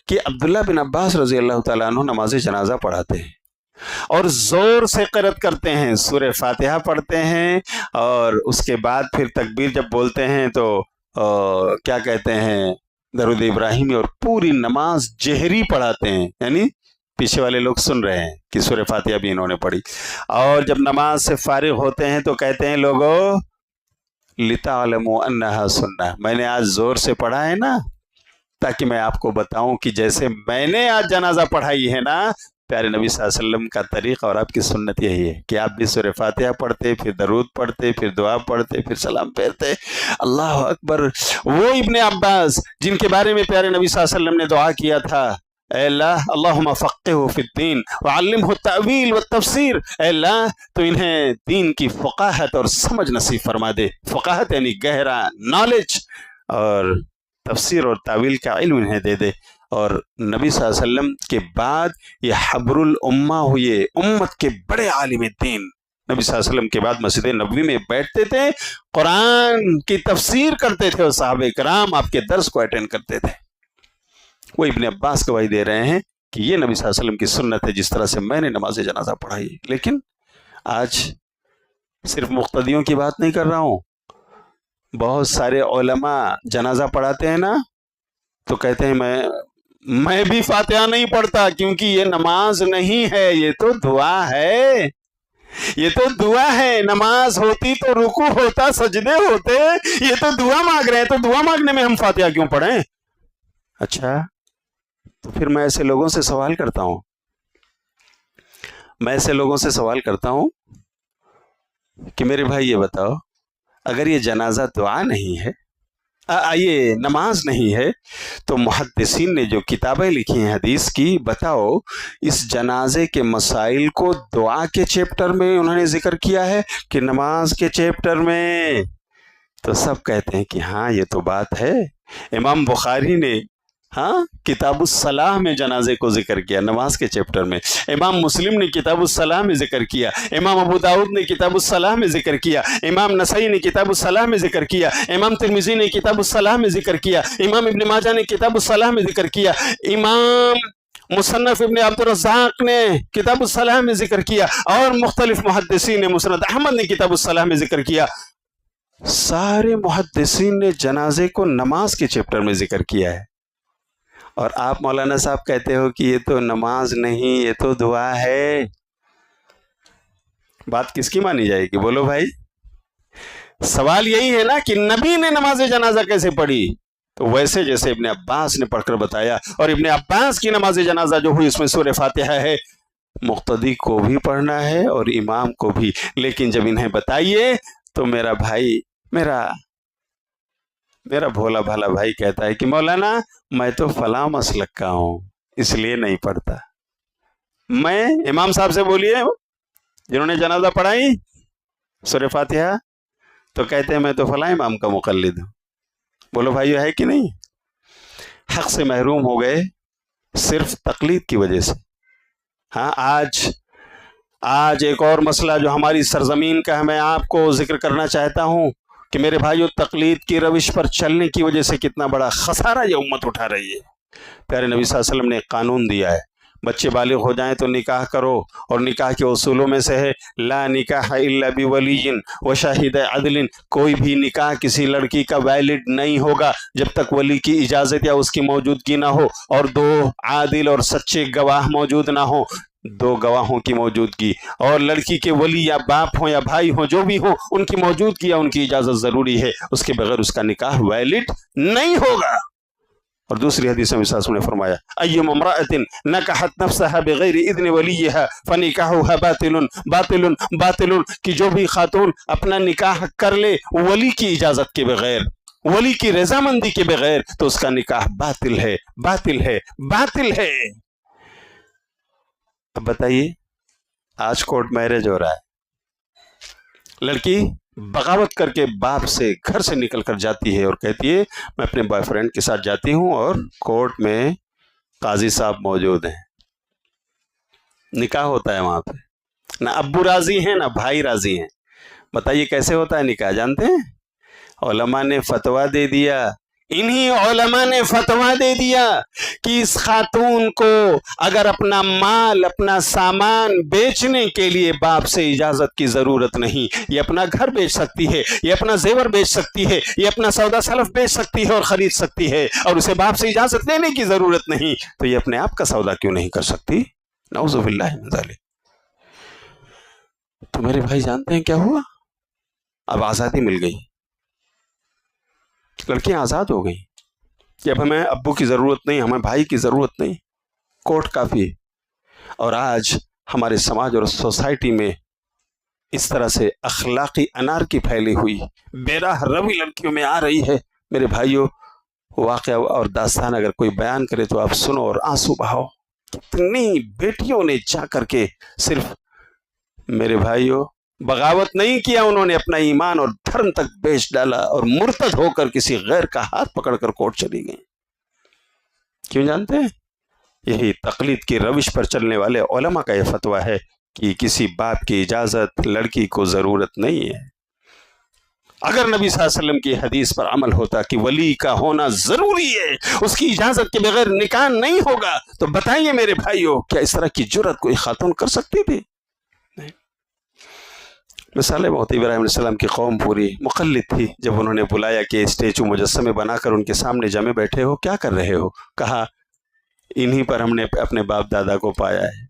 کہ عبداللہ بن عباس رضی اللہ تعالیٰ عنہ نماز جنازہ پڑھاتے ہیں اور زور سے قرأت کرتے ہیں، سورہ فاتحہ پڑھتے ہیں، اور اس کے بعد پھر تکبیر جب بولتے ہیں تو کیا کہتے ہیں؟ درود ابراہیمی، اور پوری نماز جہری پڑھاتے ہیں، یعنی پیچھے والے لوگ سن رہے ہیں کہ سورہ فاتحہ بھی انہوں نے پڑھی. اور جب نماز سے فارغ ہوتے ہیں تو کہتے ہیں لوگو لِتَعْلَمُوا أَنَّهَا سُنَّةٌ، میں نے آج زور سے پڑھا ہے نا تاکہ میں آپ کو بتاؤں کہ جیسے میں نے آج جنازہ پڑھائی ہے نا، پیارے نبی صلی اللہ علیہ وسلم کا طریقہ اور آپ کی سنت یہی ہے کہ آپ بھی سورہ فاتحہ پڑھتے، پھر درود پڑھتے، پھر دعا پڑھتے، پھر سلام پھیرتے. اللہ اکبر. وہ ابن عباس جن کے بارے میں پیارے نبی صلی اللہ علیہ وسلم نے دعا کیا تھا، اے اللہ اللہم فقہہ فی الدین وعلمہ التأویل والتفسیر، اے اللہ تو انہیں دین کی فقاہت اور سمجھ نصیب فرما دے. فقاہت یعنی گہرا نالج، اور تفسیر اور تعویل کا علم انہیں دے دے. اور نبی صلی اللہ علیہ وسلم کے بعد یہ حبر الامہ ہوئے، امت کے بڑے عالم دین. نبی صلی اللہ علیہ وسلم کے بعد مسجد نبوی میں بیٹھتے تھے، قرآن کی تفسیر کرتے تھے، اور صحابہ کرام آپ کے درس کو اٹینڈ کرتے تھے. وہ ابن عباس گواہی دے رہے ہیں کہ یہ نبی صلی اللہ علیہ وسلم کی سنت ہے جس طرح سے میں نے نماز جنازہ پڑھائی. لیکن آج صرف مقتدیوں کی بات نہیں کر رہا ہوں، بہت سارے علماء جنازہ پڑھاتے ہیں نا تو کہتے ہیں میں بھی فاتحہ نہیں پڑھتا کیونکہ یہ نماز نہیں ہے، یہ تو دعا ہے، یہ تو دعا ہے. نماز ہوتی تو رکوع ہوتا، سجدے ہوتے، یہ تو دعا مانگ رہے ہیں، تو دعا مانگنے میں ہم فاتحہ کیوں پڑھیں؟ اچھا، تو پھر میں ایسے لوگوں سے سوال کرتا ہوں کہ میرے بھائی یہ بتاؤ، اگر یہ جنازہ دعا نہیں ہے، یہ نماز نہیں ہے، تو محدثین نے جو کتابیں لکھی ہیں حدیث کی، بتاؤ اس جنازے کے مسائل کو دعا کے چیپٹر میں انہوں نے ذکر کیا ہے کہ نماز کے چیپٹر میں؟ تو سب کہتے ہیں کہ ہاں یہ تو بات ہے، امام بخاری نے کتاب الصلاح میں جنازے کو ذکر کیا، نماز کے چیپٹر میں، امام مسلم نے کتاب الصلاح میں ذکر کیا، امام ابو داؤد نے کتاب الصلاح میں ذکر کیا، امام نسائی نے کتاب الصلاح میں ذکر کیا، امام ترمذی نے کتاب الصلاح میں ذکر کیا، امام ابن ماجہ نے کتاب الصلاح میں ذکر کیا، امام مصنف ابن عبد الرزاق نے کتاب الصلاح میں ذکر کیا، اور مختلف محدثین نے، مسند احمد نے کتاب الصلاح میں ذکر کیا۔ سارے محدثین نے جنازے کو نماز کے چیپٹر میں ذکر کیا ہے، اور آپ مولانا صاحب کہتے ہو کہ یہ تو نماز نہیں، یہ تو دعا ہے۔ بات کس کی مانی جائے گی؟ بولو بھائی۔ سوال یہی ہے نا کہ نبی نے نماز جنازہ کیسے پڑھی؟ تو ویسے جیسے ابن عباس نے پڑھ کر بتایا، اور ابن عباس کی نماز جنازہ جو ہوئی اس میں سورہ فاتحہ ہے، مقتدی کو بھی پڑھنا ہے اور امام کو بھی۔ لیکن جب انہیں بتائیے تو میرا بھائی، میرا بھولا بھالا بھائی کہتا ہے کہ مولانا میں تو فلاں مسلک کا ہوں، اس لیے نہیں پڑھتا۔ میں امام صاحب سے بولیے جنہوں نے جنازہ پڑھائی سورہ فاتحہ، تو کہتے ہیں میں تو فلاں امام کا مقلد ہوں۔ بولو بھائیو، ہے کہ نہیں؟ حق سے محروم ہو گئے صرف تقلید کی وجہ سے۔ آج ایک اور مسئلہ جو ہماری سرزمین کا ہے، میں آپ کو ذکر کرنا چاہتا ہوں کہ میرے بھائیو، تقلید کی روش پر چلنے کی وجہ سے کتنا بڑا خسارہ یہ امت اٹھا رہی ہے۔ پیارے نبی صلی اللہ علیہ وسلم نے ایک قانون دیا ہے، بچے بالغ ہو جائیں تو نکاح کرو، اور نکاح کے اصولوں میں سے ہے لا نکاح الا بولی و شاہد عدل۔ کوئی بھی نکاح کسی لڑکی کا ویلڈ نہیں ہوگا جب تک ولی کی اجازت یا اس کی موجودگی نہ ہو، اور دو عادل اور سچے گواہ موجود نہ ہو، دو گواہوں کی موجودگی، اور لڑکی کے ولی یا باپ ہوں یا بھائی ہوں، جو بھی ہوں، ان کی موجودگی یا ان کی اجازت ضروری ہے، اس کے بغیر اس کا نکاح ویلڈ نہیں ہوگا۔ اور دوسری حدیث میں صلی اللہ علیہ وسلم نے فرمایا ایم امرأۃ نکحت نفسها بغیر اذن ولیها فنکاحها باطل، کہ جو بھی خاتون اپنا نکاح کر لے ولی کی اجازت کے بغیر، ولی کی رضامندی کے بغیر، تو اس کا نکاح باطل ہے، باطل ہے، باطل ہے۔ اب بتائیے، آج کورٹ میرج ہو رہا ہے، لڑکی بغاوت کر کے باپ سے گھر سے نکل کر جاتی ہے اور کہتی ہے میں اپنے بوائے فرینڈ کے ساتھ جاتی ہوں، اور کورٹ میں قاضی صاحب موجود ہیں، نکاح ہوتا ہے وہاں پہ، نہ ابو راضی ہیں نہ بھائی راضی ہیں۔ بتائیے کیسے ہوتا ہے نکاح؟ جانتے ہیں؟ علماء نے فتویٰ دے دیا، انہی علماء نے فتویٰ دے دیا کہ اس خاتون کو اگر اپنا مال، اپنا سامان بیچنے کے لیے باپ سے اجازت کی ضرورت نہیں، یہ اپنا گھر بیچ سکتی ہے، یہ اپنا زیور بیچ سکتی ہے، یہ اپنا سودا سلف بیچ سکتی ہے اور خرید سکتی ہے، اور اسے باپ سے اجازت لینے کی ضرورت نہیں، تو یہ اپنے آپ کا سودا کیوں نہیں کر سکتی؟ نعوذ باللہ من ذالک۔ تو میرے بھائی جانتے ہیں کیا ہوا؟ اب آزادی مل گئی، لڑکیاں آزاد ہو گئیں کہ اب ہمیں ابو کی ضرورت نہیں، ہمیں بھائی کی ضرورت نہیں، کورٹ کافی ہے۔ اور آج ہمارے سماج اور سوسائٹی میں اس طرح سے اخلاقی انارکی پھیلی ہوئی، بے راہ روی لڑکیوں میں آ رہی ہے۔ میرے بھائیوں، واقعہ اور داستان اگر کوئی بیان کرے تو آپ سنو اور آنسو بہاؤ۔ کتنی بیٹیوں نے جا کر کے صرف، میرے بھائیوں، بغاوت نہیں کیا، انہوں نے اپنا ایمان اور دھرم تک بیچ ڈالا اور مرتد ہو کر کسی غیر کا ہاتھ پکڑ کر کورٹ چلی گئیں۔ کیوں جانتے ہیں؟ یہی تقلید کی روش پر چلنے والے علماء کا یہ فتویٰ ہے کہ کسی باپ کی اجازت لڑکی کو ضرورت نہیں ہے۔ اگر نبی صلی اللہ علیہ وسلم کی حدیث پر عمل ہوتا کہ ولی کا ہونا ضروری ہے، اس کی اجازت کے بغیر نکاح نہیں ہوگا، تو بتائیے میرے بھائیوں، کیا اس طرح کی جرات کوئی خاتون کر سکتی تھی؟ نہیں۔ مثال موتی ابراہیم علیہ السلام کی قوم پوری مقلد تھی، جب انہوں نے بلایا کہ اسٹیچو مجسمے بنا کر ان کے سامنے جمے بیٹھے ہو، کیا کر رہے ہو؟ کہا انہی پر ہم نے اپنے باپ دادا کو پایا ہے،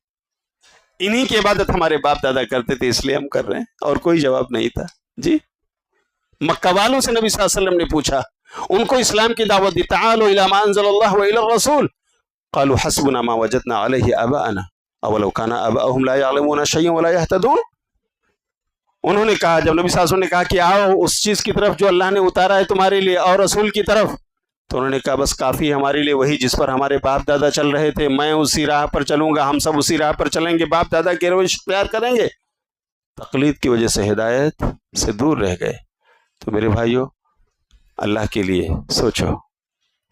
انہی کی عبادت ہمارے باپ دادا کرتے تھے، اس لیے ہم کر رہے ہیں۔ اور کوئی جواب نہیں تھا۔ جی، مکہ والوں سے نبی صلی اللہ علیہ وسلم نے پوچھا، ان کو اسلام کی دعوت دی، تعالوا الی ما انزل اللہ و الی الرسول، قالوا حسبنا ما وجدنا عليه آباءنا اولو كان آباؤهم لا يعلمون شيئا ولا يهتدون. انہوں نے کہا، جب نبی صلی اللہ علیہ وسلم نے کہا کہ آؤ اس چیز کی طرف جو اللہ نے اتارا ہے تمہارے لیے اور رسول کی طرف، تو انہوں نے کہا بس کافی ہمارے لیے وہی جس پر ہمارے باپ دادا چل رہے تھے، میں اسی راہ پر چلوں گا، ہم سب اسی راہ پر چلیں گے، باپ دادا کے روش اختیار کریں گے. تقلید کی وجہ سے ہدایت سے دور رہ گئے. تو میرے بھائیو، اللہ کے لیے سوچو،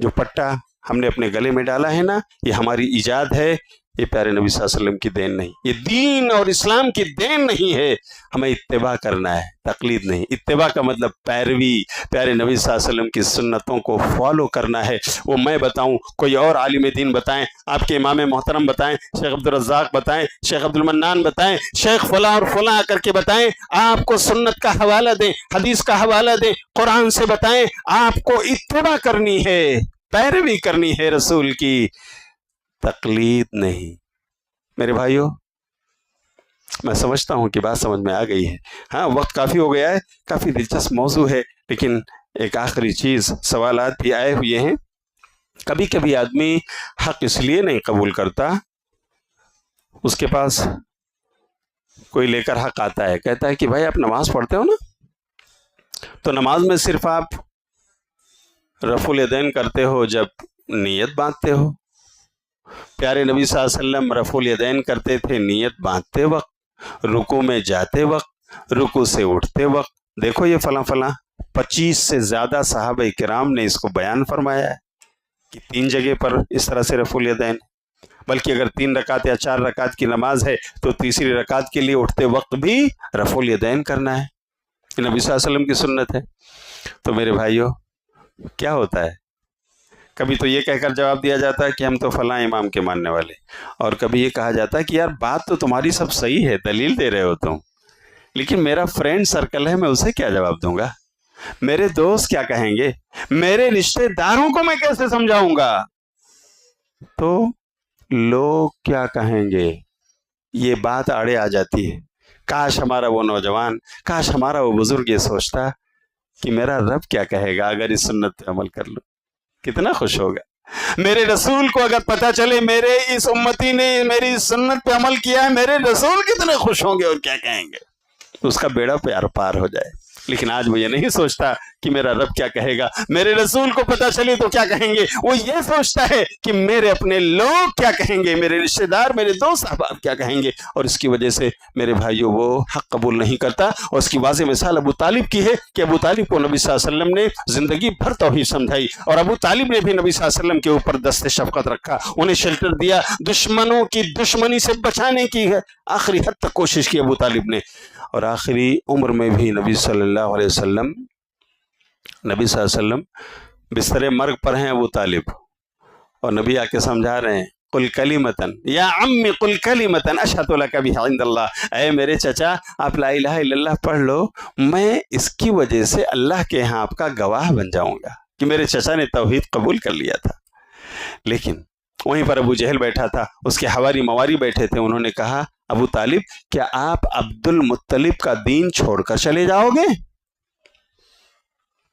جو پٹا ہم نے اپنے گلے میں ڈالا ہے نا، یہ ہماری ایجاد ہے، یہ پیارے نبی صلی اللہ علیہ وسلم کی دین نہیں، یہ دین اور اسلام کی دین نہیں ہے. ہمیں اتباع کرنا ہے، تقلید نہیں. اتباع کا مطلب پیروی، پیارے نبی صلی اللہ علیہ وسلم کی سنتوں کو فالو کرنا ہے. وہ میں بتاؤں، کوئی اور عالم دین بتائیں، آپ کے امام محترم بتائیں، شیخ عبدالرزاق بتائیں، شیخ عبدالمنان بتائیں، شیخ فلاں اور فلاں کر کے بتائیں، آپ کو سنت کا حوالہ دیں، حدیث کا حوالہ دیں، قرآن سے بتائیں. آپ کو اتباع کرنی ہے، پیروی کرنی ہے رسول کی، تقلید نہیں. میرے بھائیو، میں سمجھتا ہوں کہ بات سمجھ میں آ گئی ہے. ہاں، وقت کافی ہو گیا ہے، کافی دلچسپ موضوع ہے، لیکن ایک آخری چیز، سوالات بھی آئے ہوئے ہیں. کبھی کبھی آدمی حق اس لیے نہیں قبول کرتا، اس کے پاس کوئی لے کر حق آتا ہے، کہتا ہے کہ بھائی آپ نماز پڑھتے ہو نا، تو نماز میں صرف آپ رفع الیدین کرتے ہو جب نیت باندھتے ہو. پیارے نبی صلی اللہ علیہ وسلم رفع الیدین کرتے تھے نیت باندھتے وقت، رکوع میں جاتے وقت، رکوع سے اٹھتے وقت. دیکھو یہ فلاں فلاں 25 سے زیادہ صحابہ کرام نے اس کو بیان فرمایا ہے کہ 3 جگہ پر اس طرح سے رفع الیدین. بلکہ اگر 3 رکعت یا 4 رکعت کی نماز ہے تو تیسری رکعت کے لیے اٹھتے وقت بھی رفع الیدین کرنا ہے. یہ نبی صلی اللہ علیہ وسلم کی سنت ہے. تو میرے بھائیو، کیا ہوتا ہے، کبھی تو یہ کہہ کر جواب دیا جاتا ہے کہ ہم تو فلاں امام کے ماننے والے، اور کبھی یہ کہا جاتا ہے کہ یار بات تو تمہاری سب صحیح ہے، دلیل دے رہے ہو تم، لیکن میرا فرینڈ سرکل ہے، میں اسے کیا جواب دوں گا، میرے دوست کیا کہیں گے، میرے رشتہ داروں کو میں کیسے سمجھاؤں گا، تو لوگ کیا کہیں گے، یہ بات آڑے آ جاتی ہے. کاش ہمارا وہ نوجوان، کاش ہمارا وہ بزرگ یہ سوچتا کہ میرا رب کیا کہے گا اگر اس سنت پہ عمل کر لوں، کتنا خوش ہوگا. میرے رسول کو اگر پتہ چلے میرے اس امتی نے میری سنت پہ عمل کیا ہے، میرے رسول کتنے خوش ہوں گے اور کیا کہیں گے، اس کا بیڑا پیار پار ہو جائے. لیکن آج وہ یہ نہیں سوچتا کہ میرا رب کیا کہے گا، میرے رسول کو پتہ چلے تو کیا کہیں گے. وہ یہ سوچتا ہے کہ میرے اپنے لوگ کیا کہیں گے، میرے رشتہ دار، میرے دوست احباب کیا کہیں گے. اور اس کی وجہ سے میرے بھائیوں وہ حق قبول نہیں کرتا. اور اس کی واضح مثال ابو طالب کی ہے کہ ابو طالب کو نبی صلی اللہ علیہ وسلم نے زندگی بھر توحید سمجھائی، اور ابو طالب نے بھی نبی صلی اللہ علیہ وسلم کے اوپر دست شفقت رکھا، انہیں شیلٹر دیا، دشمنوں کی دشمنی سے بچانے کی آخری حد تک کوشش کی ابو طالب نے. اور آخری عمر میں بھی نبی صلی اللہ علیہ وسلم بستر مرگ پر ہیں ابو طالب، اور نبی آ کے سمجھا رہے ہیں، قل کلمتن یا عمی قل کلمتن اشہد لک بہا عند اللہ، اے میرے چچا آپ لا الہ الا اللہ پڑھ لو، میں اس کی وجہ سے اللہ کے ہاں آپ کا گواہ بن جاؤں گا کہ میرے چچا نے توحید قبول کر لیا تھا. لیکن وہیں پر ابو جہل بیٹھا تھا، اس کے حواری مواری بیٹھے تھے. انہوں نے کہا، ابو طالب کیا آپ عبد المطلب کا دین چھوڑ کر چلے جاؤ گے؟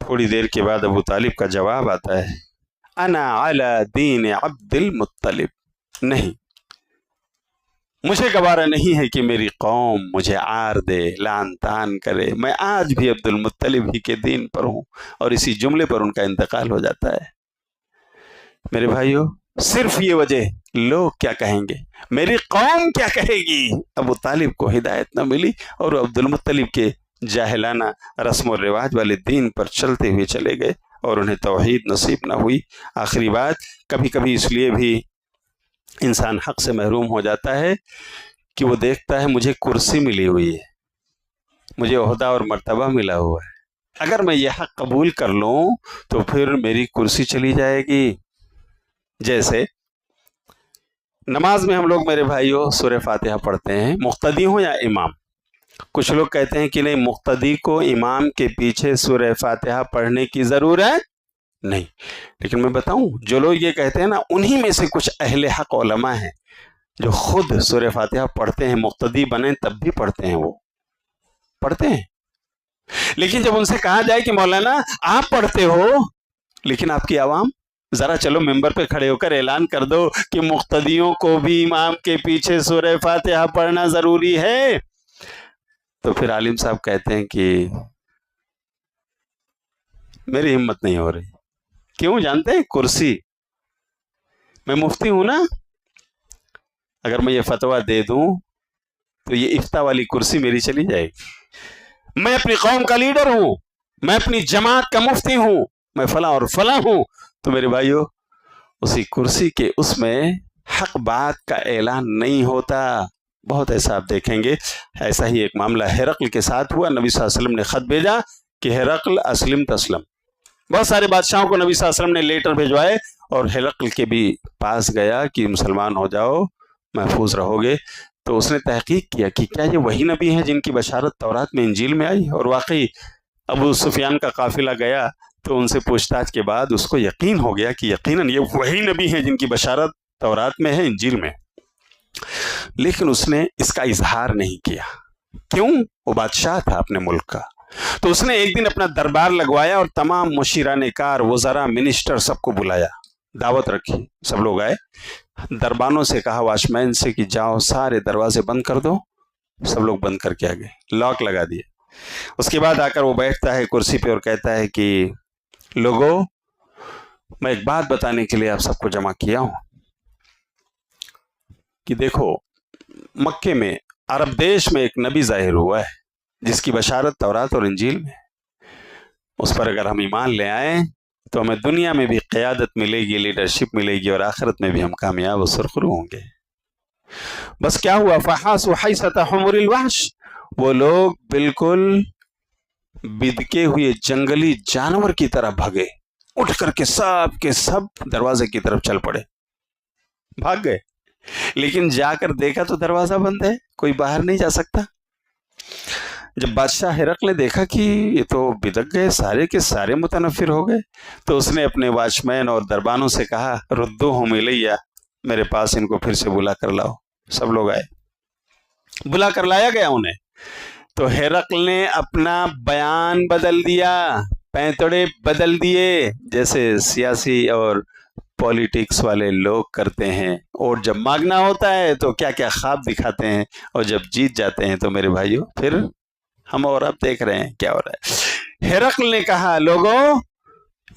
تھوڑی دیر کے بعد ابو طالب کا جواب آتا ہے، انا علی دین عبد المطلب، نہیں، مجھے گوارا نہیں ہے کہ میری قوم مجھے عار دے، لعن طعن کرے، میں آج بھی عبد المطلب ہی کے دین پر ہوں. اور اسی جملے پر ان کا انتقال ہو جاتا ہے. میرے بھائیو، صرف یہ وجہ، لوگ کیا کہیں گے، میری قوم کیا کہے گی. ابو طالب کو ہدایت نہ ملی اور وہ عبد المطلب کے جاہلانہ رسم و رواج والے دین پر چلتے ہوئے چلے گئے اور انہیں توحید نصیب نہ ہوئی. آخری بات، کبھی کبھی اس لیے بھی انسان حق سے محروم ہو جاتا ہے کہ وہ دیکھتا ہے مجھے کرسی ملی ہوئی ہے، مجھے عہدہ اور مرتبہ ملا ہوا ہے، اگر میں یہ حق قبول کر لوں تو پھر میری کرسی چلی جائے گی. جیسے نماز میں ہم لوگ میرے بھائیوں سورہ فاتحہ پڑھتے ہیں، مقتدی ہوں یا امام. کچھ لوگ کہتے ہیں کہ نہیں، مقتدی کو امام کے پیچھے سورہ فاتحہ پڑھنے کی ضرورت نہیں. لیکن میں بتاؤں، جو لوگ یہ کہتے ہیں نا، انہی میں سے کچھ اہل حق علماء ہیں جو خود سورہ فاتحہ پڑھتے ہیں، مقتدی بنیں تب بھی پڑھتے ہیں، وہ پڑھتے ہیں. لیکن جب ان سے کہا جائے کہ مولانا آپ پڑھتے ہو لیکن آپ کی عوام ذرا چلو ممبر پہ کھڑے ہو کر اعلان کر دو کہ مقتدیوں کو بھی امام کے پیچھے سورہ فاتحہ پڑھنا ضروری ہے۔ تو پھر عالم صاحب کہتے ہیں کہ میری ہمت نہیں ہو رہی۔ کیوں جانتے ہیں؟ کرسی، میں مفتی ہوں نا، اگر میں یہ فتویٰ دے دوں تو یہ افتاء والی کرسی میری چلی جائے گی۔ میں اپنی قوم کا لیڈر ہوں، میں اپنی جماعت کا مفتی ہوں، میں فلاں اور فلاں ہوں، تو میرے بھائیو اسی کرسی کے اس میں حق بات کا اعلان نہیں ہوتا۔ بہت ایسا آپ دیکھیں گے۔ ایسا ہی ایک معاملہ ہرقل کے ساتھ ہوا۔ نبی صلی اللہ علیہ وسلم نے خط بھیجا کہ ہرقل اسلم تسلم۔ بہت سارے بادشاہوں کو نبی صلی اللہ علیہ وسلم نے لیٹر بھیجوائے، اور ہرقل کے بھی پاس گیا کہ مسلمان ہو جاؤ، محفوظ رہو گے۔ تو اس نے تحقیق کیا کہ کیا یہ وہی نبی ہیں جن کی بشارت تورات میں انجیل میں آئی؟ اور واقعی ابو سفیان کا قافلہ گیا تو ان سے پوچھ تاچھ کے بعد اس کو یقین ہو گیا کہ یقیناً یہ وہی نبی ہیں جن کی بشارت تورات میں ہے، انجیل میں۔ لیکن اس نے اس کا اظہار نہیں کیا۔ کیوں؟ وہ بادشاہ تھا اپنے ملک کا۔ تو اس نے ایک دن اپنا دربار لگوایا اور تمام مشیران کار، وزراء، منسٹر سب کو بلایا، دعوت رکھی، سب لوگ آئے۔ دربانوں سے کہا، واچ مین سے کہ جاؤ سارے دروازے بند کر دو۔ سب لوگ بند کر کے آ گئے، لاک لگا دیے۔ اس کے بعد آ کر وہ بیٹھتا ہے کرسی پہ اور کہتا ہے کہ لوگوں، میں ایک بات بتانے کے لیے آپ سب کو جمع کیا ہوں کہ دیکھو، مکے میں، عرب دیش میں ایک نبی ظاہر ہوا ہے جس کی بشارت تورات اور انجیل میں۔ اس پر اگر ہم ایمان لے آئیں تو ہمیں دنیا میں بھی قیادت ملے گی، لیڈرشپ ملے گی، اور آخرت میں بھی ہم کامیاب و سرخرو ہوں گے۔ بس کیا ہوا؟ فحاسوا حیثۃ حمر الوحش، وہ لوگ بالکل بدکے ہوئے جنگلی جانور کی طرح بھگے، اٹھ کر کے سب دروازے کی طرف چل پڑے، بھاگ گئے۔ لیکن جا کر دیکھا تو دروازہ بند ہے، کوئی باہر نہیں جا سکتا۔ جب بادشاہ ہرقل نے دیکھا کہ یہ تو بدک گئے، سارے کے سارے متنفر ہو گئے، تو اس نے اپنے واچ مین اور دربانوں سے کہا، ردوہم الیہ، میرے پاس ان کو پھر سے بلا کر لاؤ۔ سب لوگ آئے، بلا کر لایا گیا انہیں۔ تو ہرقل نے اپنا بیان بدل دیا، پینتڑے بدل دیے، جیسے سیاسی اور پولیٹکس والے لوگ کرتے ہیں۔ اور جب مانگنا ہوتا ہے تو کیا کیا خواب دکھاتے ہیں، اور جب جیت جاتے ہیں تو میرے بھائیوں پھر ہم اور اب دیکھ رہے ہیں کیا ہو رہا ہے۔ ہرقل نے کہا، لوگوں،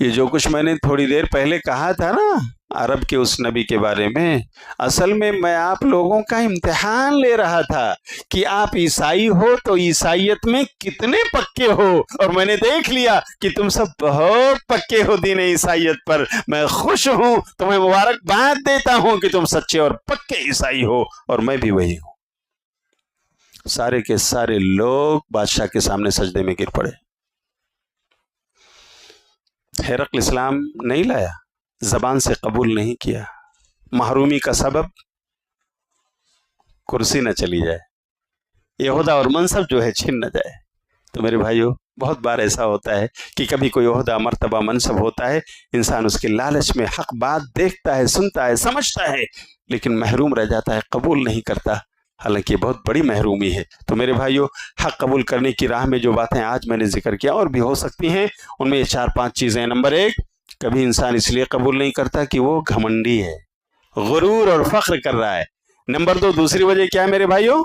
یہ جو کچھ میں نے تھوڑی دیر پہلے کہا تھا نا عرب کے اس نبی کے بارے میں، اصل میں آپ لوگوں کا امتحان لے رہا تھا کہ آپ عیسائی ہو تو عیسائیت میں کتنے پکے ہو، اور میں نے دیکھ لیا کہ تم سب بہت پکے ہو دین عیسائیت پر۔ میں خوش ہوں، تمہیں مبارکباد دیتا ہوں کہ تم سچے اور پکے عیسائی ہو، اور میں بھی وہی ہوں۔ سارے کے سارے لوگ بادشاہ کے سامنے سجدے میں گر پڑے۔ ہرقل اسلام نہیں لایا، زبان سے قبول نہیں کیا۔ محرومی کا سبب کرسی نہ چلی جائے، یہ عہدہ اور منصب جو ہے چھن نہ جائے۔ تو میرے بھائیو، بہت بار ایسا ہوتا ہے کہ کبھی کوئی عہدہ، مرتبہ، منصب ہوتا ہے، انسان اس کے لالچ میں حق بات دیکھتا ہے، سنتا ہے، سمجھتا ہے، لیکن محروم رہ جاتا ہے، قبول نہیں کرتا، حالانکہ یہ بہت بڑی محرومی ہے۔ تو میرے بھائیو، حق قبول کرنے کی راہ میں جو باتیں آج میں نے ذکر کیا اور بھی ہو سکتی ہیں، ان میں یہ 4-5 چیزیں۔ نمبر 1، کبھی انسان اس لیے قبول نہیں کرتا کہ وہ گھمنڈی ہے، غرور اور فخر کر رہا ہے۔ نمبر 2، دوسری وجہ کیا ہے میرے بھائیو؟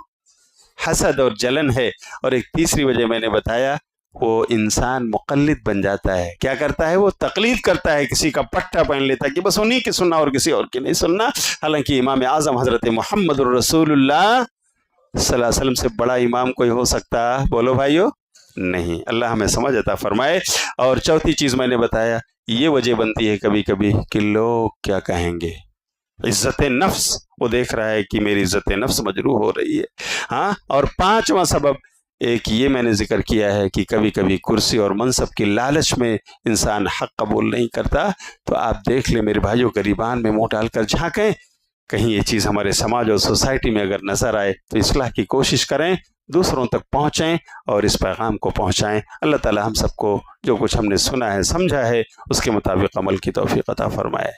حسد اور جلن ہے۔ اور ایک تیسری وجہ میں نے بتایا، وہ انسان مقلد بن جاتا ہے۔ کیا کرتا ہے؟ وہ تقلید کرتا ہے، کسی کا پٹھا پہن لیتا ہے کہ بس انہی کی سننا اور کسی اور کی نہیں سننا۔ حالانکہ امام اعظم حضرت محمد الرسول اللہ صلی اللہ علیہ وسلم سے بڑا امام کوئی ہو سکتا؟ بولو بھائیو، نہیں۔ اللہ ہمیں سمجھ عطا فرمائے۔ اور چوتھی چیز میں نے بتایا، یہ وجہ بنتی ہے کبھی کبھی کہ لوگ کیا کہیں گے، عزت نفس، وہ دیکھ رہا ہے کہ میری عزت نفس مجروح ہو رہی ہے۔ ہاں، اور 5واں سبب ایک یہ میں نے ذکر کیا ہے کہ کبھی کبھی کرسی اور منصب کی لالچ میں انسان حق قبول نہیں کرتا۔ تو آپ دیکھ لیں میرے بھائیوں، گریبان میں منہ ڈال کر جھانکیں، کہیں یہ چیز ہمارے سماج اور سوسائٹی میں اگر نظر آئے تو اصلاح کی کوشش کریں، دوسروں تک پہنچیں اور اس پیغام کو پہنچائیں۔ اللہ تعالی ہم سب کو جو کچھ ہم نے سنا ہے، سمجھا ہے، اس کے مطابق عمل کی توفیق عطا فرمائے۔